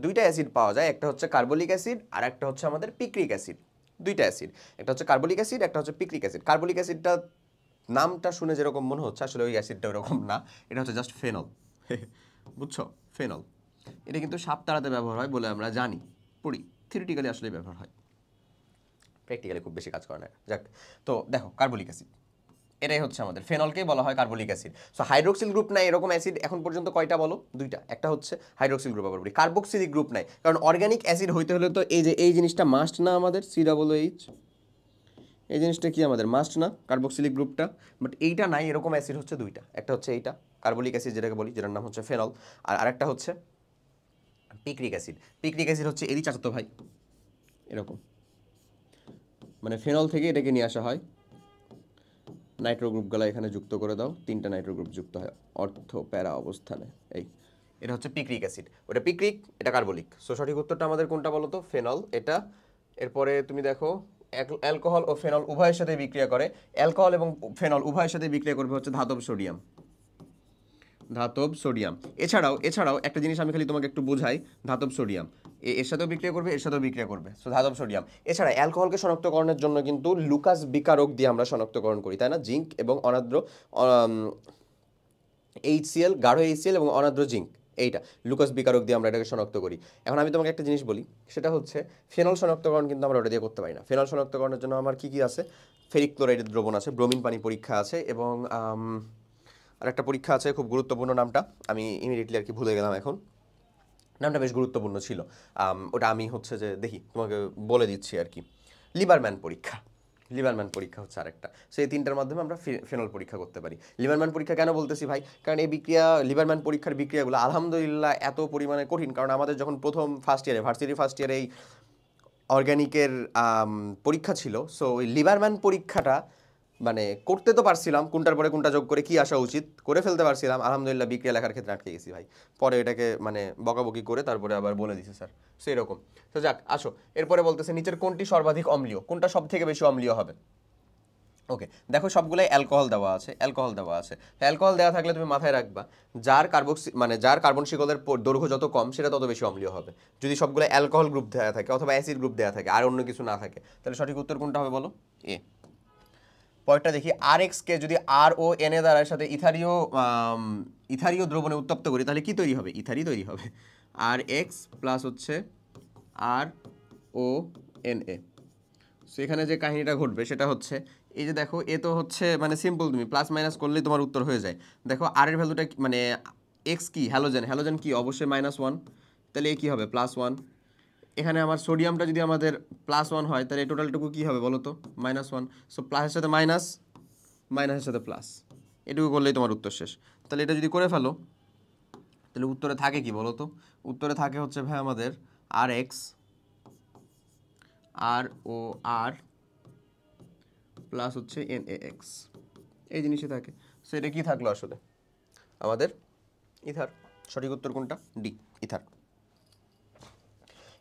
দুইটা অ্যাসিড পাওয়া যায়, একটা হচ্ছে কার্বলিক অ্যাসিড আর একটা হচ্ছে আমাদের পিক্রিক অ্যাসিড। দুইটা অ্যাসিড, একটা হচ্ছে কার্বলিক অ্যাসিড, একটা হচ্ছে পিক্রিক অ্যাসিড। কার্বলিক অ্যাসিডটা নামটা শুনে যেরকম মনে হচ্ছে, আসলে ওই অ্যাসিডটা ওরকম না, এটা হচ্ছে জাস্ট ফেনল। বুঝছো? ফেনল। এটা কিন্তু সাপ তাড়াতে ব্যবহার হয় বলে আমরা জানি, পড়ি, থিওরিটিক্যালি আসলে ব্যবহার হয়, প্র্যাকটিক্যালি খুব বেশি কাজ করে না। যাক, তো দেখো, কার্বলিক অ্যাসিড, এটাই হচ্ছে আমাদের, ফেনলকেই বলা হয় carbolic acid. So hydroxyl group নাই এরকম অ্যাসিড এখন পর্যন্ত কয়টা বলো? দুইটা। একটা হচ্ছে হাইড্রোক্সিল গ্রুপ, আবার বলি কার্বক্সিলিক গ্রুপ নাই, কারণ অর্গানিক অ্যাসিড হইতে হলে তো এই যে এই জিনিসটা মাস্ট না আমাদের, COOH, এই জিনিসটা কি আমাদের মাস্ট না, কার্বক্সিলিক গ্রুপটা? বাট এইটা নাই, এরকম অ্যাসিড হচ্ছে দুইটা। একটা হচ্ছে এইটা কার্বলিক অ্যাসিড যেটাকে বলি, যেটার নাম হচ্ছে ফেনল, আর আরেকটা হচ্ছে পিক্রিক অ্যাসিড হচ্ছে এরই চাচাতো ভাই, এরকম, মানে ফেনল থেকে এটাকে নিয়ে আসা হয়, নাইট্রো গ্রুপগুলো এখানে যুক্ত করে দাও, 3টা নাইট্রো গ্রুপ যুক্ত হয় অর্থ প্যারা অবস্থানে। এই এটা হচ্ছে পিক্রিক অ্যাসিড, ওটা পিক্রিক, এটা কার্বলিক। সো সঠিক উত্তরটা আমাদের কোনটা বলো তো? ফেনল এটা। এরপরে তুমি দেখো অ্যালকোহল ও ফেনল উভয়ের সাথে বিক্রিয়া করে, অ্যালকোহল এবং ফেনল উভয়ের সাথে বিক্রিয়া করবে হচ্ছে ধাতব সোডিয়াম, এছাড়াও একটা জিনিস আমি খালি তোমাকে একটু বোঝাই, ধাতব সোডিয়াম এর সাথেও বিক্রিয়া করবে, এর সাথেও বিক্রিয়া করবে। সো ধাতব সোডিয়াম। এছাড়া অ্যালকোহলকে শনাক্তকরণের জন্য কিন্তু লুকাস বিকারক দিয়ে আমরা শনাক্তকরণ করি, তাই না? জিঙ্ক এবং অনাদ্র HCl, গাঢ় HCl এবং অনাদ্র জিঙ্ক, এইটা লুকাস বিকারক দিয়ে আমরা এটাকে শনাক্ত করি। এখন আমি তোমাকে একটা জিনিস বলি, সেটা হচ্ছে ফেনল শনাক্তকরণ কিন্তু আমরা ওটা দিয়ে করতে পারি না। ফেনল শনাক্তকরণের জন্য আমার কি আছে? ফেরিক ক্লোরাইডের দ্রবণ আছে, ব্রোমিন পানি পরীক্ষা আছে, এবং আর একটা পরীক্ষা আছে খুব গুরুত্বপূর্ণ, নামটা আমি ইমিডিয়েটলি আর কি ভুলে গেলাম এখন, নামটা বেশ গুরুত্বপূর্ণ ছিল। ওটা আমি হচ্ছে যে দেখি তোমাকে বলে দিচ্ছি আর কি, লিবারম্যান পরীক্ষা হচ্ছে আরেকটা। সো এই 3টার মাধ্যমে আমরা ফেনল পরীক্ষা করতে পারি। লিবারম্যান পরীক্ষা কেন বলতেছি ভাই? কারণ এই লিবারম্যান পরীক্ষার বিক্রিয়াগুলো আলহামদুলিল্লাহ এত পরিমাণে কঠিন, কারণ আমাদের যখন প্রথম ভার্সিটি ফার্স্ট ইয়ারে এই অর্গ্যানিকের পরীক্ষা ছিল। সো ওই লিবারম্যান পরীক্ষাটা মানে করতে তো পারছিলাম, কোনটার পরে কোনটা যোগ করে কি আসা উচিত করে ফেলতে পারছিলাম, আলহামদুলিল্লাহ বিক্রিয়া লেখার ক্ষেত্রে আটকে গেছি ভাই। পরে এটাকে মানে বকাবকি করে তারপরে আবার বলে দিছে স্যার, সেই রকম। তো যাক, আসো এরপরে বলতেছে নিচের কোনটি সর্বাধিক অম্লীয়, কোনটা সব থেকে বেশি অম্লীয় হবে? ওকে, দেখো সবগুলাই অ্যালকোহল দেওয়া আছে। অ্যালকোহল দেওয়া থাকলে তুমি মাথায় রাখবা, যার কার্বন শিকলের দৈর্ঘ্য যত কম সেটা তত বেশি অম্লীয় হবে। যদি সবগুলো অ্যালকোহল গ্রুপ দেওয়া থাকে অথবা অ্যাসিড গ্রুপ দেওয়া থাকে আর অন্য কিছু না থাকে, তাহলে সঠিক উত্তর কোনটা হবে বলো? এ। পরেরটা দেখি, RX কে যদি RONA দ্বারার সাথে ইথারীয় দ্রবণে উত্তপ্ত করি তাহলে কি তৈরি হবে? ইথারি তৈরি হবে। RX প্লাস হচ্ছে RONA। সো এখানে যে কাহিনীটা ঘটবে সেটা হচ্ছে এই যে দেখো, এ তো হচ্ছে মানে সিম্পল, তুমি প্লাস মাইনাস করলেই তোমার উত্তর হয়ে যায়। দেখো আর এর ভ্যালুটা মানে এক্স কি, হ্যালোজেন কি, অবশ্যই -1, তাহলে এ কী হবে? +1। এখানে আমার সোডিয়ামটা যদি আমাদের +1 হয় তাহলে টোটালটুকু কী হবে বলো তো? -1। সো প্লাসের সাথে মাইনাস, মাইনাসের সাথে প্লাস, এটুকু করলেই তোমার উত্তর শেষ। তাহলে এটা যদি করে ফেলো তাহলে উত্তরে থাকে কি বলো তো? উত্তরে থাকে হচ্ছে ভাই আমাদের RX ROR প্লাস হচ্ছে NaX, এই জিনিসই থাকে। সো এটা কি থাকলো আসলে? আমাদের ইথার। সঠিক উত্তর কোনটা? D, ether.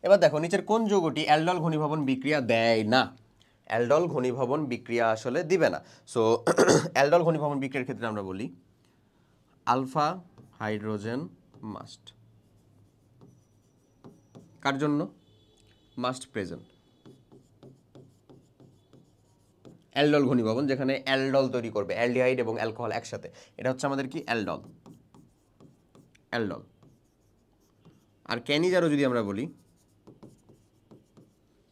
এবার দেখো নিচের কোন যৌগটি অ্যালডল ঘনীভবন বিক্রিয়া দেয় না? অ্যালডল ঘনীভবন বিক্রিয়া আসলে দিবে না। সো অ্যালডল ঘনীভবন বিক্রিয়ার ক্ষেত্রে আমরা বলি আলফা হাইড্রোজেন মাস্ট। কার জন্য? Must present. অ্যালডল ঘনীভবন যেখানে অ্যালডল তৈরি করবে, অ্যালডিহাইড এবং অ্যালকোহল একসাথে, এটা হচ্ছে আমাদের কি? অ্যালডল। আর ক্যানিজারো যদি আমরা বলি,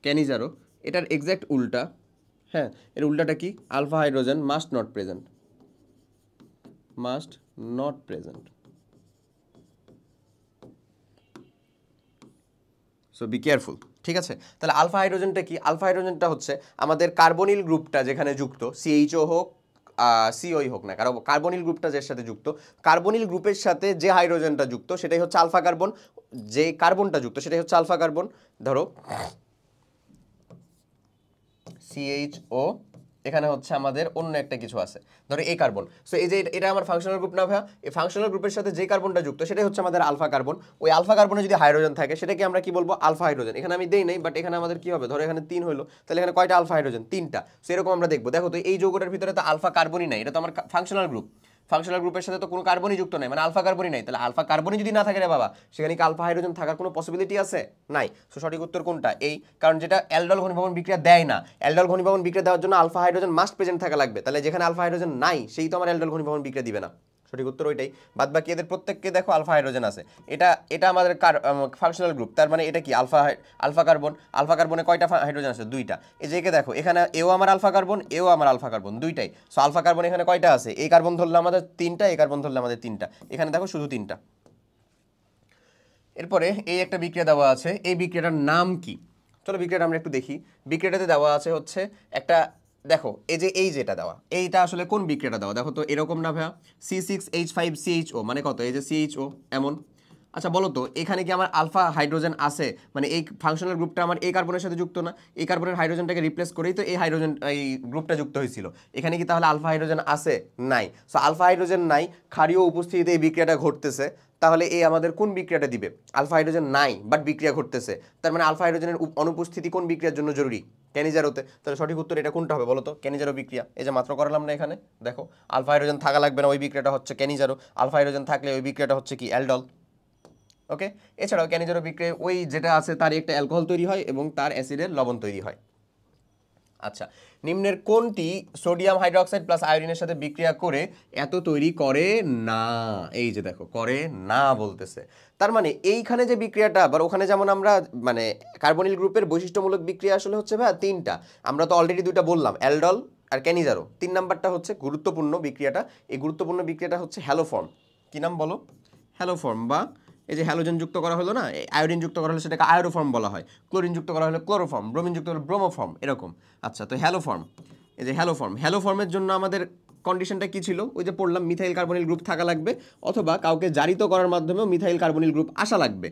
ক্যানিজারো এটার এক্স্যাক্ট উল্টা। হ্যাঁ, এর উল্টাটা কি? Alpha hydrogen must not present. So be careful, ঠিক আছে? তাহলে আলফা হাইড্রোজেনটা কি? আলফা হাইড্রোজেনটা হচ্ছে আমাদের কার্বনিল গ্রুপটা যেখানে যুক্ত, CHO হোক COই হোক না, কারণ কার্বনিল গ্রুপটা যার সাথে যুক্ত, কার্বনিল গ্রুপের সাথে যে হাইড্রোজেনটা যুক্ত সেটাই হচ্ছে আলফা কার্বন, যে কার্বনটা যুক্ত সেটাই হচ্ছে আলফা কার্বন। ধরো CHO, এখানে হচ্ছে আমাদের অন্য একটা কিছু আছে, ধরো এই কার্বন। সো এই যে এটা আমার ফাংশনাল গ্রুপ না ভাইয়া, এই ফাংশনাল গ্রুপের সাথে যে কার্বনটা যুক্ত সেটাই হচ্ছে আমাদের আলফা কার্বন। ওই আলফা কার্বনে যদি হাইড্রোজেন থাকে সেটাকে আমরা কি বলবো? Alpha hydrogen. এখানে আমি দেই নাই, বাট এখানে আমাদের কি হবে? ধরো এখানে 3 হলো, তাহলে এখানে কয়টা আলফা হাইড্রোজেন? 3টা। সো এরকম আমরা দেখবো। দেখো তো এই যৌগটার ভিতরে তো আলফা কার্বনই নাই, এটা তো আমার ফাংশনাল গ্রুপ। ফাংশনাল গ্রুপের সাথে তো কোনো কার্বনই যুক্ত নাই, মানে আলফা কার্বনই নাই। তাহলে আলফা কার্বনই যদি না থাকে রে বাবা, সেখানে কি আলফা হাইড্রোজেন থাকার কোনো পসিবিলিটি আছে? নাই। সো সঠিক উত্তর কোনটা? এই, কারণ যেটা অ্যালডল ঘনীভবন বিক্রিয়া দেয় না। অ্যালডল ঘনীভবন বিক্রিয়া দেওয়ার জন্য আলফা হাইড্রোজেন মাস্ট প্রেজেন্ট থাকা লাগবে, তাহলে যেখানে আলফা হাইড্রোজেন নাই সেই তো আমার অ্যালডল ঘনীভবন বিক্রিয়া দিবে না। সঠিক উত্তর ওইটাই। বাদ বাকি এদের প্রত্যেককে দেখো আলফা হাইড্রোজেন আছে। এটা আমাদের ফাংশনাল গ্রুপ, তার মানে এটা কি? Alpha carbon. আলফা কার্বনে কয়টা হাইড্রোজেন আছে? 2টা। এই যে একে দেখো, এখানে এও আমার আলফা কার্বন, এও আমার আলফা কার্বন, 2টাই। সো আলফা কার্বন এখানে কয়টা আছে? এই কার্বন ধরলে আমাদের 3টা, এই কার্বন ধরলে আমাদের 3টা, এখানে দেখো শুধু 3টা। এরপরে এই একটা বিক্রিয়া দেওয়া আছে, এই বিক্রিয়াটার নাম কি? চলো বিক্রিয়াটা আমরা একটু দেখি। বিক্রিয়াটাতে দেওয়া আছে হচ্ছে একটা, দেখো এই যেটা দেওয়া, এইটা আসলে কোন বিক্রিয়াটা দেওয়া? দেখো তো এরকম না ভাইয়া, C6H5CHO মানে কত? এই যে CHO এমন, আচ্ছা বলো তো এখানে কি আমার আলফা হাইড্রোজেন আছে, মানে এই ফাংশনাল গ্রুপটা আমার এই কার্বনের সাথে যুক্ত না, এই কার্বনের হাইড্রোজেনটাকে রিপ্লেস করেই তো এই গ্রুপটা যুক্ত হয়েছিল। এখানে কি তাহলে আলফা হাইড্রোজেন আছে? নাই। সো আলফা হাইড্রোজেন নাই, ক্ষারীয় উপস্থিতিতে এই বিক্রিয়াটা ঘটতেছে, তাহলে এই আমাদের কোন বিক্রিয়াটা দিবে? আলফা হাইড্রোজেন নাই বাট বিক্রিয়া ঘটতেছে, তার মানে আলফা হাইড্রোজেনের অনুপস্থিতি কোন বিক্রিয়ার জন্য জরুরি? ক্যানিজারোতে। তাহলে সঠিক উত্তর এটা কোনটা হবে বলো তো? ক্যানিজারো বিক্রিয়া। এই যে মাত্র করালাম না এখানে, দেখো আলফা হাইড্রোজেন থাকা লাগবে না, ওই বিক্রিয়াটা হচ্ছে ক্যানিজারো। আলফা হাইড্রোজেন থাকলে ওই বিক্রিয়াটা হচ্ছে কি? অ্যালডল। ওকে, এছাড়াও ক্যানিজারো বিক্রিয়ায় ওই যেটা আছে তার একটা অ্যালকোহল তৈরি হয় এবং তার অ্যাসিডের লবণ তৈরি হয়। আচ্ছা, নিম্নের কোনটি সোডিয়াম হাইড্রোক্সাইড প্লাস আয়োডিনের সাথে বিক্রিয়া করে এত তৈরি করে না? এই যে দেখো করে না বলতেছে, তার মানে এইখানে যে বিক্রিয়াটা, আবার ওখানে যেমন আমরা মানে কার্বনিল গ্রুপের বৈশিষ্ট্যমূলক বিক্রিয়া আসলে হচ্ছে ভাই তিনটা, আমরা তো অলরেডি দুইটা বললাম, অ্যালডল আর ক্যানিজারো। 3 নাম্বারটা হচ্ছে গুরুত্বপূর্ণ বিক্রিয়াটা, এই গুরুত্বপূর্ণ বিক্রিয়াটা হচ্ছে হ্যালোফর্ম। কি নাম বলো? হ্যালোফর্ম। বা এই যে হ্যালোজেন যুক্ত করা হলো না, আয়োডিন যুক্ত করা হলো সেটাকে আয়োডোফর্ম বলা হয়, ক্লোরিন যুক্ত করা হলো ক্লোরোফর্ম, ব্রোমিন যুক্ত হলো ব্রোমোফর্ম, এরকম। আচ্ছা, তো হ্যালোফর্ম, এই যে হ্যালোফর্মের জন্য আমাদের কন্ডিশনটা কি ছিল? ওই যে পড়লাম, মিথাইল কার্বনিল গ্রুপ থাকা লাগবে অথবা কাউকে জারিত করার মাধ্যমেও মিথাইল কার্বনিল গ্রুপ আসা লাগবে।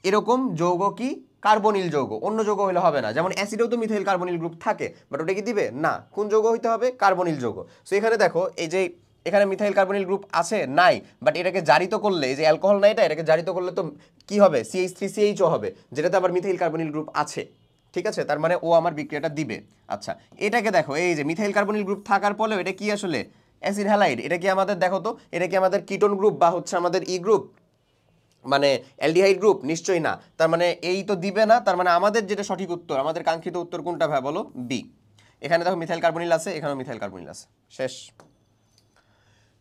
এরকম যৌগ কি? কার্বনিল যৌগ, অন্য যৌগ হলে হবে না। যেমন অ্যাসিডেও তো মিথাইল কার্বনিল গ্রুপ থাকে, বাট ওটা কি দিবে না? কোন যৌগ হইতে হবে? কার্বনিল যৌগ। সো এখানে দেখো, এই যে এখানে মিথাইল কার্বনিল গ্রুপ আছে নাই, বাট এটাকে জারিত করলে, এই যে অ্যালকোহল না, এটাকে জারিত করলে তো কি হবে? CH3CHO হবে, যেটাতে আবার মিথাইল কার্বনিল গ্রুপ আছে। ঠিক আছে, তার মানে ও আমার বিক্রিয়াটা দিবে। আচ্ছা, এটাকে দেখো, এই যে মিথাইল কার্বনিল গ্রুপ থাকার পরেও এটা কি আসলে অ্যাসিড হ্যালাইড? এটা কি আমাদের দেখো তো, এটা কি আমাদের কিটোন গ্রুপ বা হচ্ছে আমাদের ই গ্রুপ, মানে অ্যালডিহাইড গ্রুপ? নিশ্চয়ই না। তার মানে এই তো দিবে না, তার মানে আমাদের যেটা সঠিক উত্তর, আমাদের কাঙ্ক্ষিত উত্তর কোনটা ভাই বলো? বি। এখানে দেখো মিথাইল কার্বনিল আছে, এখানেও মিথাইল কার্বনিল আছে। শেষ।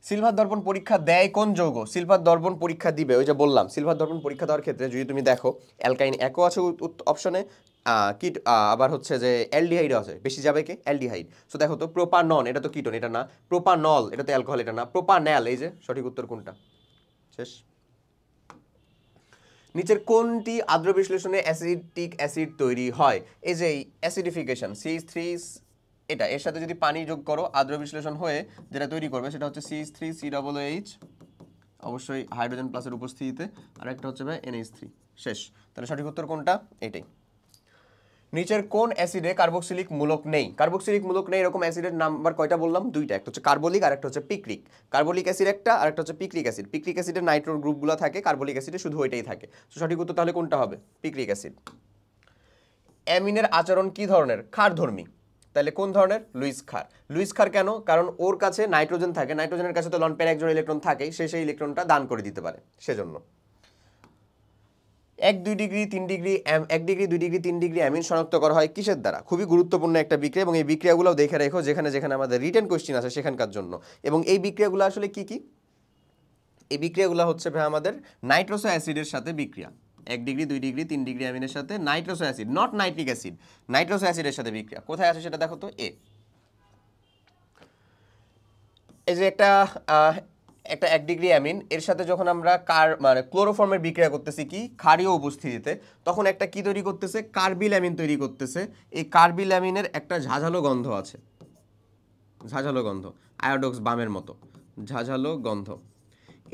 সিলভার দর্পণ পরীক্ষা দেয় কোন যৌগ? সিলভার দর্পণ পরীক্ষা দিবে, ওই যে বললাম, সিলভার দর্পণ পরীক্ষা দেওয়ার ক্ষেত্রে যদি তুমি দেখো অ্যালকাইন একও আছে অপশনে, কিট আবার হচ্ছে যে অ্যালডিহাইড আছে, বেশি যাবে কে? অ্যালডিহাইড। সো দেখো তো, প্রোপানন এটা তো কিটোন, এটা না। প্রোপানল এটা তো অ্যালকোহল, এটা না। প্রোপানেল, এই যে সঠিক উত্তর কোনটা? শেষ। নিচের কোনটি আদ্র বিশ্লেষণে অ্যাসিডিক অ্যাসিড তৈরি হয়? এই যে অ্যাসিডিফিকেশন, CH3, এটা এর সাথে যদি পানি যোগ করো, আদ্র বিশ্লেষণ হয়ে যেটা তৈরি করবে সেটা হচ্ছে CH3COOH, অবশ্যই হাইড্রোজেন প্লাসের উপস্থিতিতে, আর একটা হচ্ছে ভাই NH3। শেষ। তাহলে সঠিক উত্তর কোনটা? এটাই। নিচের কোন অ্যাসিডে কার্বক্সিলিক মূলক নেই? কার্বক্সিলিক মূলক নেই এরকম অ্যাসিডের নাম্বার কয়টা বললাম? দুইটা, একটা হচ্ছে কার্বলিক আর একটা হচ্ছে পিক্রিক। কার্বলিক অ্যাসিড একটা, আর একটা হচ্ছে পিক্রিক অ্যাসিড। পিক্রিক অ্যাসিডের নাইট্রো গ্রুপগুলো থাকে, কার্বলিক অ্যাসিডে শুধু ওইটাই থাকে। তো সঠিক উত্তর তাহলে কোনটা হবে? Picric acid. অ্যামিনের আচরণ কি ধরনের? ক্ষারধর্মী। তাহলে কোন ধরনের? লুইস ক্ষার। লুইস ক্ষার কেন? কারণ ওর কাছে নাইট্রোজেন থাকে, নাইট্রোজেনের কাছে তো লন পেয়ার একজন ইলেকট্রন থাকেই, সে সেই ইলেকট্রনটা দান করে দিতে পারে, সেজন্য। 1 2 degree 3 degree 1 degree 2 degree 3 degree amine শনাক্ত করা হয় কিসের দ্বারা? খুবই গুরুত্বপূর্ণ একটা বিক্রিয়া, এবং এই বিক্রিয়াগুলোও দেখে রেখো যেখানে যেখানে আমাদের রিটেন কোশ্চেন আছে সেখানকার জন্য। এবং এই বিক্রিয়াগুলো আসলে কি কি? এই বিক্রিয়াগুলো হচ্ছে ভাই আমাদের নাইট্রোসো অ্যাসিডের সাথে বিক্রিয়া। 1 ডিগ্রি 2 ডিগ্রি 3 ডিগ্রি অ্যামিনের সাথে nitroso acid, not nitric acid, nitroso অ্যাসিডের সাথে বিক্রিয়া। কোথায় আছে সেটা দেখো তো, এই যে একটা 1 ডিগ্রি অ্যামিন, এর সাথে যখন আমরা মানে ক্লোরোফর্মের বিক্রিয়া করতেছি কি ক্ষারীয় উপস্থিতিতে, তখন একটা কি তৈরি করতেছে? কার্বিল অ্যামিন তৈরি করতেছে। এই কার্বিল অ্যামিনের একটা ঝাঁঝালো গন্ধ আছে, ঝাঁঝালো গন্ধ, আয়োডক্স বামের মতো ঝাঁঝালো গন্ধ।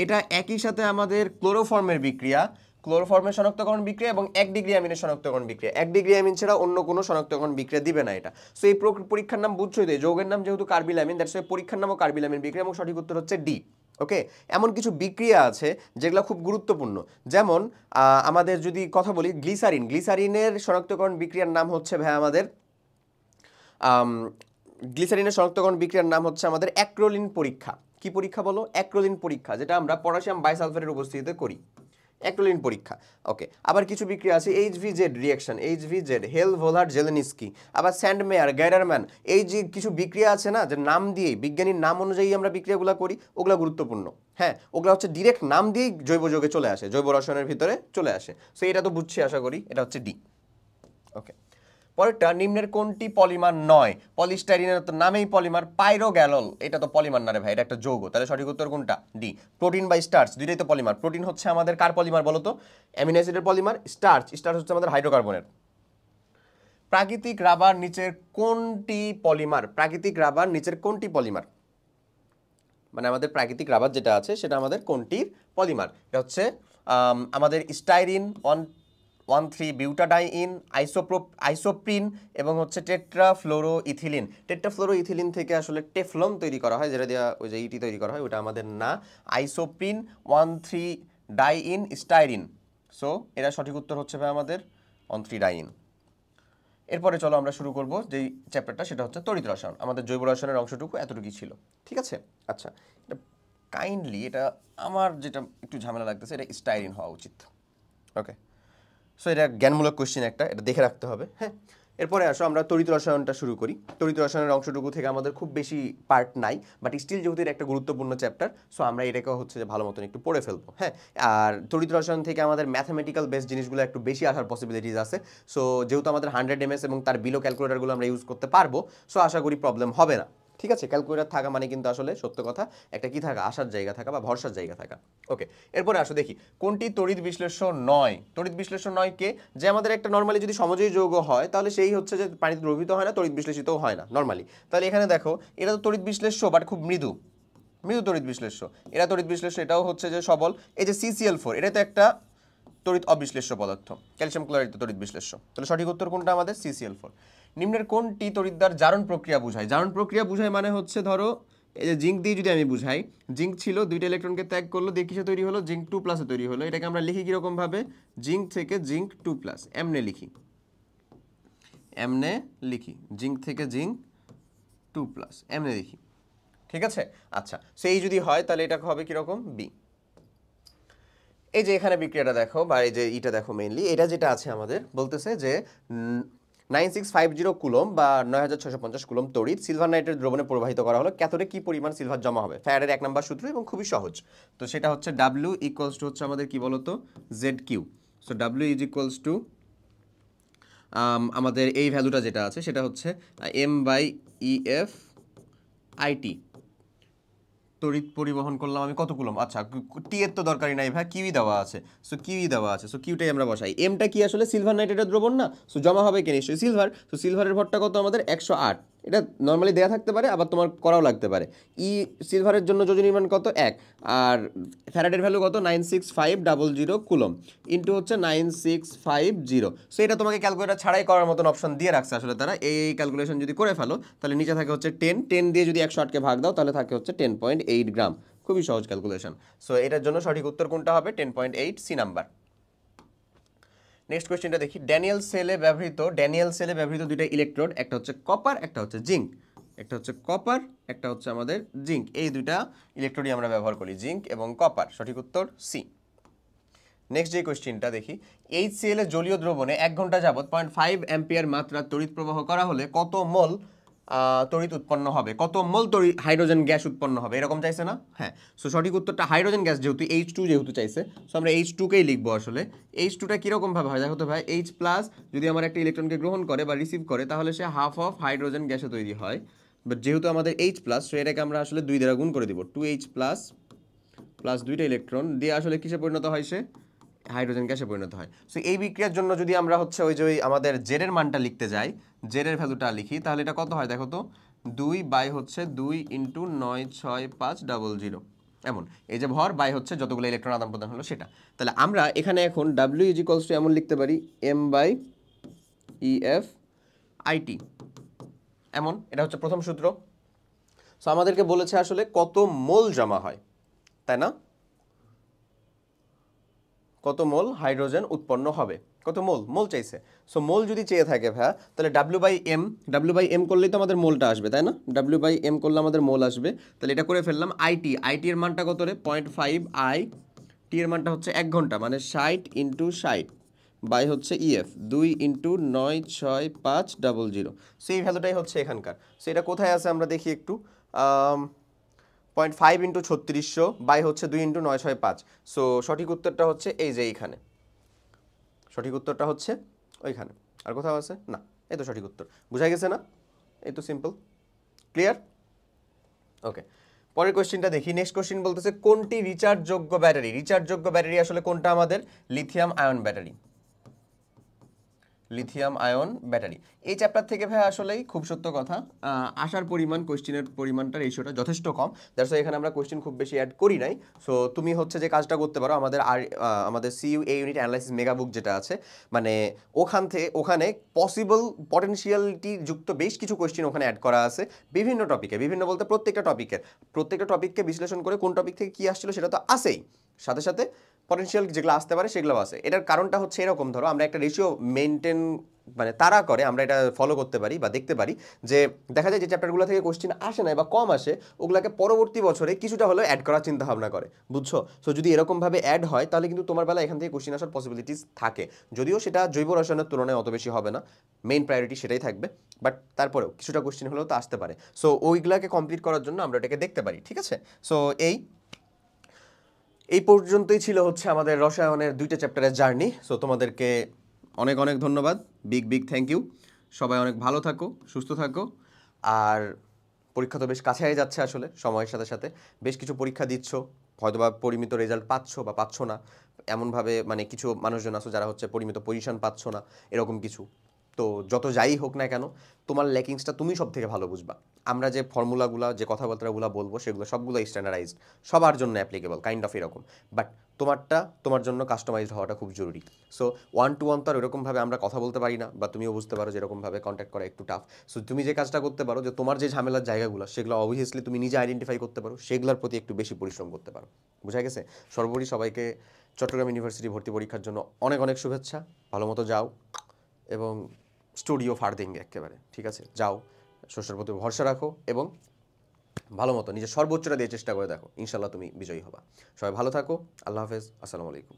এটা একই সাথে আমাদের ক্লোরোফর্মের বিক্রিয়া, ক্লোরোফর্মের শনাক্তকরণ বিক্রিয়া এবং 1 ডিগ্রি অ্যামিনের শনাক্তকরণ বিক্রিয়া। 1 ডিগ্রি অ্যামিন ছাড়া অন্য কোনো শনাক্তকরণ বিক্রিয়া দিবে না এটা। সো এই পরীক্ষার নাম বুঝছোই তো, যৌগের নাম যেহেতু কার্বিল অ্যামিন, দ্যাটস ওয়াই পরীক্ষার নামও কার্বিল অ্যামিন বিক্রিয়া, এবং সঠিক উত্তর হচ্ছে ডি। ওকে, এমন কিছু বিক্রিয়া আছে যেগুলো খুব গুরুত্বপূর্ণ, যেমন আমাদের যদি কথা বলি গ্লিসারিন, গ্লিসারিনের শনাক্তকরণ বিক্রিয়ার নাম হচ্ছে ভাই আমাদের গ্লিসারিনের শনাক্তকরণ বিক্রিয়ার নাম হচ্ছে আমাদের অ্যাক্রোলিন পরীক্ষা। কি পরীক্ষা বলো? অ্যাক্রোলিন পরীক্ষা, যেটা আমরা পটাশিয়াম বাইসালফারের উপস্থিতিতে করি, অ্যাক্রোলিন পরীক্ষা। ওকে, আবার কিছু বিক্রিয়া আছে HVZ রিঅ্যাকশন, HVZ হেল ভোলার জেলেনিস্কি, আবার স্যান্ডমেয়ার গ্যাডারম্যান, এই যে কিছু বিক্রিয়া আছে না, যে নাম দিয়ে বিজ্ঞানীর নাম অনুযায়ী আমরা বিক্রিয়াগুলো করি, ওগুলো গুরুত্বপূর্ণ। হ্যাঁ, ওগুলো হচ্ছে ডিরেক্ট নাম দিয়েই জৈব যৌগে চলে আসে, জৈব রসায়নের ভিতরে চলে আসে। সো এটা তো বুঝছি আশা করি, এটা হচ্ছে ডি। ওকে, পরেরটা, নিম্নের কোনটি পলিমার নয়? পলিস্টাইরিনের তো নামেই পলিমার। পাইরোগ্যালল এটা তো পলিমার না রে ভাই, এটা একটা যৌগ। তাহলে সঠিক উত্তর কোনটা? ডি। প্রোটিন বা স্টার্চ দুইটাই তো পলিমার। প্রোটিন হচ্ছে আমাদের কার পলিমার বলো তো? অ্যামিনো অ্যাসিডের পলিমার। স্টার্চ হচ্ছে আমাদের হাইড্রোকার্বনের। প্রাকৃতিক রাবার নিচের কোনটি পলিমার? প্রাকৃতিক রাবার নিচের কোনটি পলিমার? মানে আমাদের প্রাকৃতিক রাবার যেটা আছে সেটা আমাদের কোনটির পলিমার? এটা হচ্ছে আমাদের স্টাইরিন 1,3 বিউটাডাইন, আইসোপ্রিন এবং হচ্ছে টেট্রাফ্লোরোইথিলিন। টেট্রাফ্লোরোইথিলিন থেকে আসলে টেফলন তৈরি করা হয়, যেটা দিয়ে ওই যে ইটি তৈরি করা হয়, ওটা আমাদের না। Isoprene 1,3 ডাইইন styrene. সো এরা সঠিক উত্তর হচ্ছে ভাই আমাদের 1,3 ডাইইন। এরপরে চলো আমরা শুরু করব যেই চ্যাপ্টারটা, সেটা হচ্ছে তড়িৎ রসায়ন। আমাদের জৈব রসায়নের অংশটুকু এতটুকুই ছিল, ঠিক আছে। আচ্ছা, এটা কাইন্ডলি, এটা আমার যেটা একটু ঝামেলা লাগতেছে, এটা স্টাইরিন হওয়া উচিত। ওকে, সো এটা জ্ঞানমূলক কোশ্চেন একটা, এটা দেখে রাখতে হবে। হ্যাঁ, এরপরে আসো আমরা তড়িৎ রসায়নটা শুরু করি। তড়িৎ রসায়নের অংশটুকু থেকে আমাদের খুব বেশি পার্ট নাই, বাট স্টিল যেহেতু এটা একটা গুরুত্বপূর্ণ চ্যাপ্টার, সো আমরা এটাকে হচ্ছে যে ভালো মতন একটু পড়ে ফেলবো। হ্যাঁ, আর তড়িৎ রসায়ন থেকে আমাদের ম্যাথামেটিক্যাল বেস জিনিসগুলো একটু বেশি আসার পসিবিলিটিস আছে। সো যেহেতু আমাদের 100 ms এবং তার বিলো ক্যালকুলেটারগুলো আমরা ইউজ করতে পারবো, সো আশা করি প্রবলেম হবে না। ঠিক আছে, ক্যালকুলেটার থাকা মানে কিন্তু আসলে সত্য কথা একটা কি থাকা, আসার জায়গা থাকা বা ভরসার জায়গা থাকা। ওকে, এরপরে আসো দেখি কোনটি তড়িৎ বিশ্লেষ্য নয়। তড়িৎ বিশ্লেষ্য নয় কে? যে আমাদের একটা নর্মালি যদি সমযোজী যৌগ হয় তাহলে সেই হচ্ছে যে পানিতে দ্রবীভূত হয় না, তড়িৎ বিশ্লেষিতও হয় না নর্মালি। তাহলে এখানে দেখো এটা তো তড়িৎ বিশ্লেষ্য, বাট খুব মৃদু তড়িৎ বিশ্লেষ্য। এরা তড়িৎ বিশ্লেষ্য, এটাও হচ্ছে যে সবল। এই যে CCl4, এটা তো একটা তড়িৎ অবিশ্লেষ্য পদার্থ, ক্যালসিয়াম ক্লোরাইড তো তড়িৎ বিশ্লেষ্য। তাহলে সঠিক উত্তর কোনটা আমাদের? CCl4। নিম্নের কোনটি তড়িৎদ্বার জারণ প্রক্রিয়া বুঝায়? জারণ প্রক্রিয়া বুঝায় মানে হচ্ছে ধরো এই যে জিঙ্ক দিয়ে যদি আমি বুঝাই, জিঙ্ক ছিল, দুইটা ইলেকট্রনকে ত্যাগ করলো, দিয়ে কিসে তৈরি হলো? জিঙ্ক 2+ তৈরি হলো। এটাকে আমরা লিখি কিরকম ভাবে? জিঙ্ক থেকে জিঙ্ক 2+, এমনে লিখি, জিঙ্ক থেকে জিঙ্ক 2+, এমনে লিখি, ঠিক আছে। আচ্ছা, সেই যদি হয় তাহলে এটা হবে কিরকম? বি। এই যে এখানে বিক্রিয়াটা দেখো, বা এই যে ইটা দেখো, মেইনলি এটা যেটা আছে আমাদের বলতেছে যে 9650 কুলম বা 9650 কুলম তড়িৎ সিলভার নাইট্রেট দ্রবণে প্রবাহিত করা হলো, ক্যাথোডে কি পরিমাণ সিলভার জমা হবে? ফ্যারাডের 1 নম্বর সূত্র এবং খুবই সহজ। তো সেটা হচ্ছে W ইকুয়ালস টু হচ্ছে আমাদের কি বলতো? ZQ। So W is equals to আমাদের এই ভ্যালুটা যেটা আছে সেটা হচ্ছে M/EF IT। তড়িৎ পরিবহন করলাম আমি কত কুলম? আচ্ছা, টি এর তো দরকারই নাই ভাই, কিউই দেওয়া আছে। সো কিউই দেওয়া আছে, সো কিউটাই আমরা বসাই। এমটা কি আসলে সিলভার নাইট্রেটের দ্রবণ না? সো জমা হবে কি? নিশ্চয়ই সিলভার। সো সিলভারের ভরটা কত আমাদের? 108। এটা নর্মালি দেয়া থাকতে পারে, আবার তোমার করাও লাগতে পারে। সিলভারের জন্য যোজনী মান কত? 1। আর ফ্যারাডের ভ্যালু কত? 96500 কুলম ইন্টু হচ্ছে 9650। সো এটা তোমাকে ক্যালকুলেটার ছাড়াই করার মতন অপশন দিয়ে রাখছে আসলে তারা। এই ক্যালকুলেশন যদি করে ফেলো তাহলে নিচে থাকে হচ্ছে 10 দিয়ে যদি 108কে ভাগ দাও তাহলে থাকে হচ্ছে 10.8 গ্রাম। খুবই সহজ ক্যালকুলেশন। সো এটার জন্য সঠিক উত্তর কোনটা হবে? 10.8, সি নাম্বার। নেক্সট কোয়েশ্চেনটা দেখি। ড্যানিয়েল সেলে ব্যবহৃত দুইটা ইলেকট্রোড, একটা হচ্ছে কপার, একটা হচ্ছে জিঙ্ক। একটা হচ্ছে আমাদের জিঙ্ক। এই দুইটা ইলেকট্রোডই আমরা ব্যবহার করি, জিঙ্ক এবং কপার। সঠিক উত্তর সি। নেক্সট যে কোয়েশ্চেনটা দেখি, HCl এর জলীয় দ্রবণে 1 ঘন্টা যাবত 0.5 অ্যাম্পিয়ার মাত্রার তড়িৎ প্রবাহ করা হলে কত মোল তড়িৎ উৎপন্ন হবে? কত মোল হাইড্রোজেন গ্যাস উৎপন্ন হবে, এরকম চাইছে না? হ্যাঁ, সো সঠিক উত্তরটা হাইড্রোজেন গ্যাস, যেহেতু H2 যেহেতু চাইছে, সো আমরা H2কেই লিখবো আসলে। H2টা কীরকম ভাবে হয় দেখো তো ভাই, H+ যদি আমার একটা ইলেকট্রনকে গ্রহণ করে বা রিসিভ করে তাহলে সে হাফ অফ হাইড্রোজেন গ্যাসে তৈরি হয়। বাট যেহেতু আমাদের H+, সো এটাকে আমরা আসলে 2 দ্বারা গুণ করে দিব। 2H+ প্লাস দুইটা ইলেকট্রন দিয়ে আসলে কিসে পরিণত হয়? সে হাইড্রোজেন গ্যাসে পরিণত হয়। সো এই বিক্রিয়ার জন্য যদি আমরা হচ্ছে ওই যে আমাদের জেডের মানটা লিখতে যাই, জেডের ভ্যালুটা লিখি, তাহলে এটা কত হয় দেখো তো? 2/2 ইন্টু 96500 এমন। এই যে ভর বাই হচ্ছে যতগুলো ইলেকট্রন আদান প্রদান হলো সেটা। তাহলে আমরা এখানে এখন W ইজ ইকুয়ালস টু এমন লিখতে পারি M/EF IT এমন। এটা হচ্ছে প্রথম সূত্র। সো আমাদেরকে বলেছে আসলে কত মোল জমা হয়, তাই না? কত মোল হাইড্রোজেন উৎপন্ন হবে, কত মোল চাইছে। সো মোল যদি চেয়ে থাকে ভাইয়া, তাহলে W/M করলেই তো আমাদের মোলটা আসবে, তাই না? W/M করলে আমাদের মোল আসবে। তাহলে এটা করে ফেললাম। IT এর মানটা কত রে? 0.5 I, টি এর মানটা হচ্ছে 1 ঘন্টা, মানে 60 ইন্টু 60 বাই হচ্ছে EF 2 ইন্টু 96500। সো এই ভ্যালুটাই হচ্ছে এখানকার। সো এটা কোথায় আছে আমরা দেখি একটু। 0.5 ইন্টু 3600 বাই হচ্ছে 2 ইন্টু 965। সো সঠিক উত্তরটা হচ্ছে এই যে এইখানে, সঠিক উত্তরটা হচ্ছে ওইখানে। আর কোথাও আছে না? এই তো সঠিক উত্তর। বুঝা গেছে না? এই তো সিম্পল, ক্লিয়ার। ওকে, পরের কোশ্চেনটা দেখি। নেক্সট কোশ্চেন বলতেছে কোনটি রিচার্জযোগ্য ব্যাটারি? রিচার্জযোগ্য ব্যাটারি আসলে কোনটা আমাদের? Lithium ion battery. Lithium ion battery. এই চ্যাপ্টার থেকে ভাই আসলেই খুব সত্য কথা আসার পরিমাণ, কোয়েশ্চেনের পরিমাণটা, রেশিওটা যথেষ্ট কম। দ্যাটস ওয়াই এখানে আমরা কোয়েশ্চেন খুব বেশি অ্যাড করি নাই। সো তুমি হচ্ছে যে কাজটা করতে পারো, আমাদের CU A unit analysis mega book যেটা আছে, মানে ওখানে পসিবল পটেনশিয়ালিটি যুক্ত বেশ কিছু কোয়েশ্চেন ওখানে অ্যাড করা আছে বিভিন্ন টপিকে, বিভিন্ন বলতে প্রত্যেকটা টপিককে বিশ্লেষণ করে কোন টপিক থেকে কী আসছিল সেটা তো আসেই, সাথে সাথে পটেনশিয়াল যেগুলো আসতে পারে সেগুলো আছে। এটার কারণটা হচ্ছে এরকম, ধরো আমরা একটা রেশিও মেনটেন মানে তারা করে আমরা এটা ফলো করতে পারি বা দেখতে পারি যে দেখা যায় যে চ্যাপ্টারগুলো থেকে কোশ্চেন আসে না বা কম আসে, ওগুলোকে পরবর্তী বছরে কিছুটা হলেও অ্যাড করার চিন্তা ভাবনা করে, বুঝছো? সো যদি এরকমভাবে অ্যাড হয় তাহলে কিন্তু তোমার বেলা এখান থেকে কোশ্চেন আসার পসিবিলিটিস থাকে, যদিও সেটা জৈব রসায়নের তুলনায় অত বেশি হবে না, মেইন প্রায়োরিটি সেটাই থাকবে, বাট তারপরেও কিছুটা কোশ্চেন হলেও তো আসতে পারে। সো ওইগুলাকে কমপ্লিট করার জন্য আমরা এটাকে দেখতে পারি, ঠিক আছে? সো এই পর্যন্তই ছিল হচ্ছে আমাদের রসায়নের 2টা চ্যাপ্টারের জার্নি। সো তোমাদেরকে অনেক অনেক ধন্যবাদ, বিগ থ্যাংক ইউ। সবাই অনেক ভালো থাকো, সুস্থ থাকো। আর পরীক্ষা তো বেশ কাছেই যাচ্ছে আসলে, সময়ের সাথে সাথে বেশ কিছু পরীক্ষা দিচ্ছ, হয়তোবা পরিমিত রেজাল্ট পাচ্ছ বা পাচ্ছ না, এমনভাবে মানে কিছু মানুষজন আছো যারা হচ্ছে পরিমিত পজিশন পাচ্ছ না, এরকম কিছু। তো যত যাই হোক না কেন, তোমার ল্যাকিংসটা তুমি সব থেকে ভালো বুঝবা। আমরা যে ফর্মুলাগুলো, যে কথাবার্তাগুলো বলবো সেগুলো সবগুলো স্ট্যান্ডার্ডাইজড, সবার জন্য অ্যাপ্লিকেবল, কাইন্ড অফ এরকম। বাট তোমারটা তোমার জন্য কাস্টমাইজড হওয়াটা খুব জরুরি। সো 1-to-1 তো আর এরকমভাবে আমরা কথা বলতে পারি না, বা তুমিও বুঝতে পারো যে এরকমভাবে কন্ট্যাক্ট করা একটু টাফ। সো তুমি যে কাজটা করতে পারো যে তোমার যে ঝামেলার জায়গাগুলো সেগুলো অবভিয়াসলি তুমি নিজে আইডেন্টিফাই করতে পারো, সেগুলোর প্রতি একটু বেশি পরিশ্রম করতে পারো। বুঝা গেছে? সর্বোপরি সবাইকে চট্টগ্রাম ইউনিভার্সিটি ভর্তি পরীক্ষার জন্য অনেক অনেক শুভেচ্ছা। ভালো মতো যাও এবং স্টুডিও ফার্দিং একেবারে, ঠিক আছে? যাও, শস্যের প্রতি ভরসা রাখো এবং ভালো মতো নিজের সর্বোচ্চটা দিয়ে চেষ্টা করে দেখো, ইনশাল্লাহ তুমি বিজয়ী হবা। সবাই ভালো থাকো, আল্লাহ হাফেজ, আসসালামু আলাইকুম।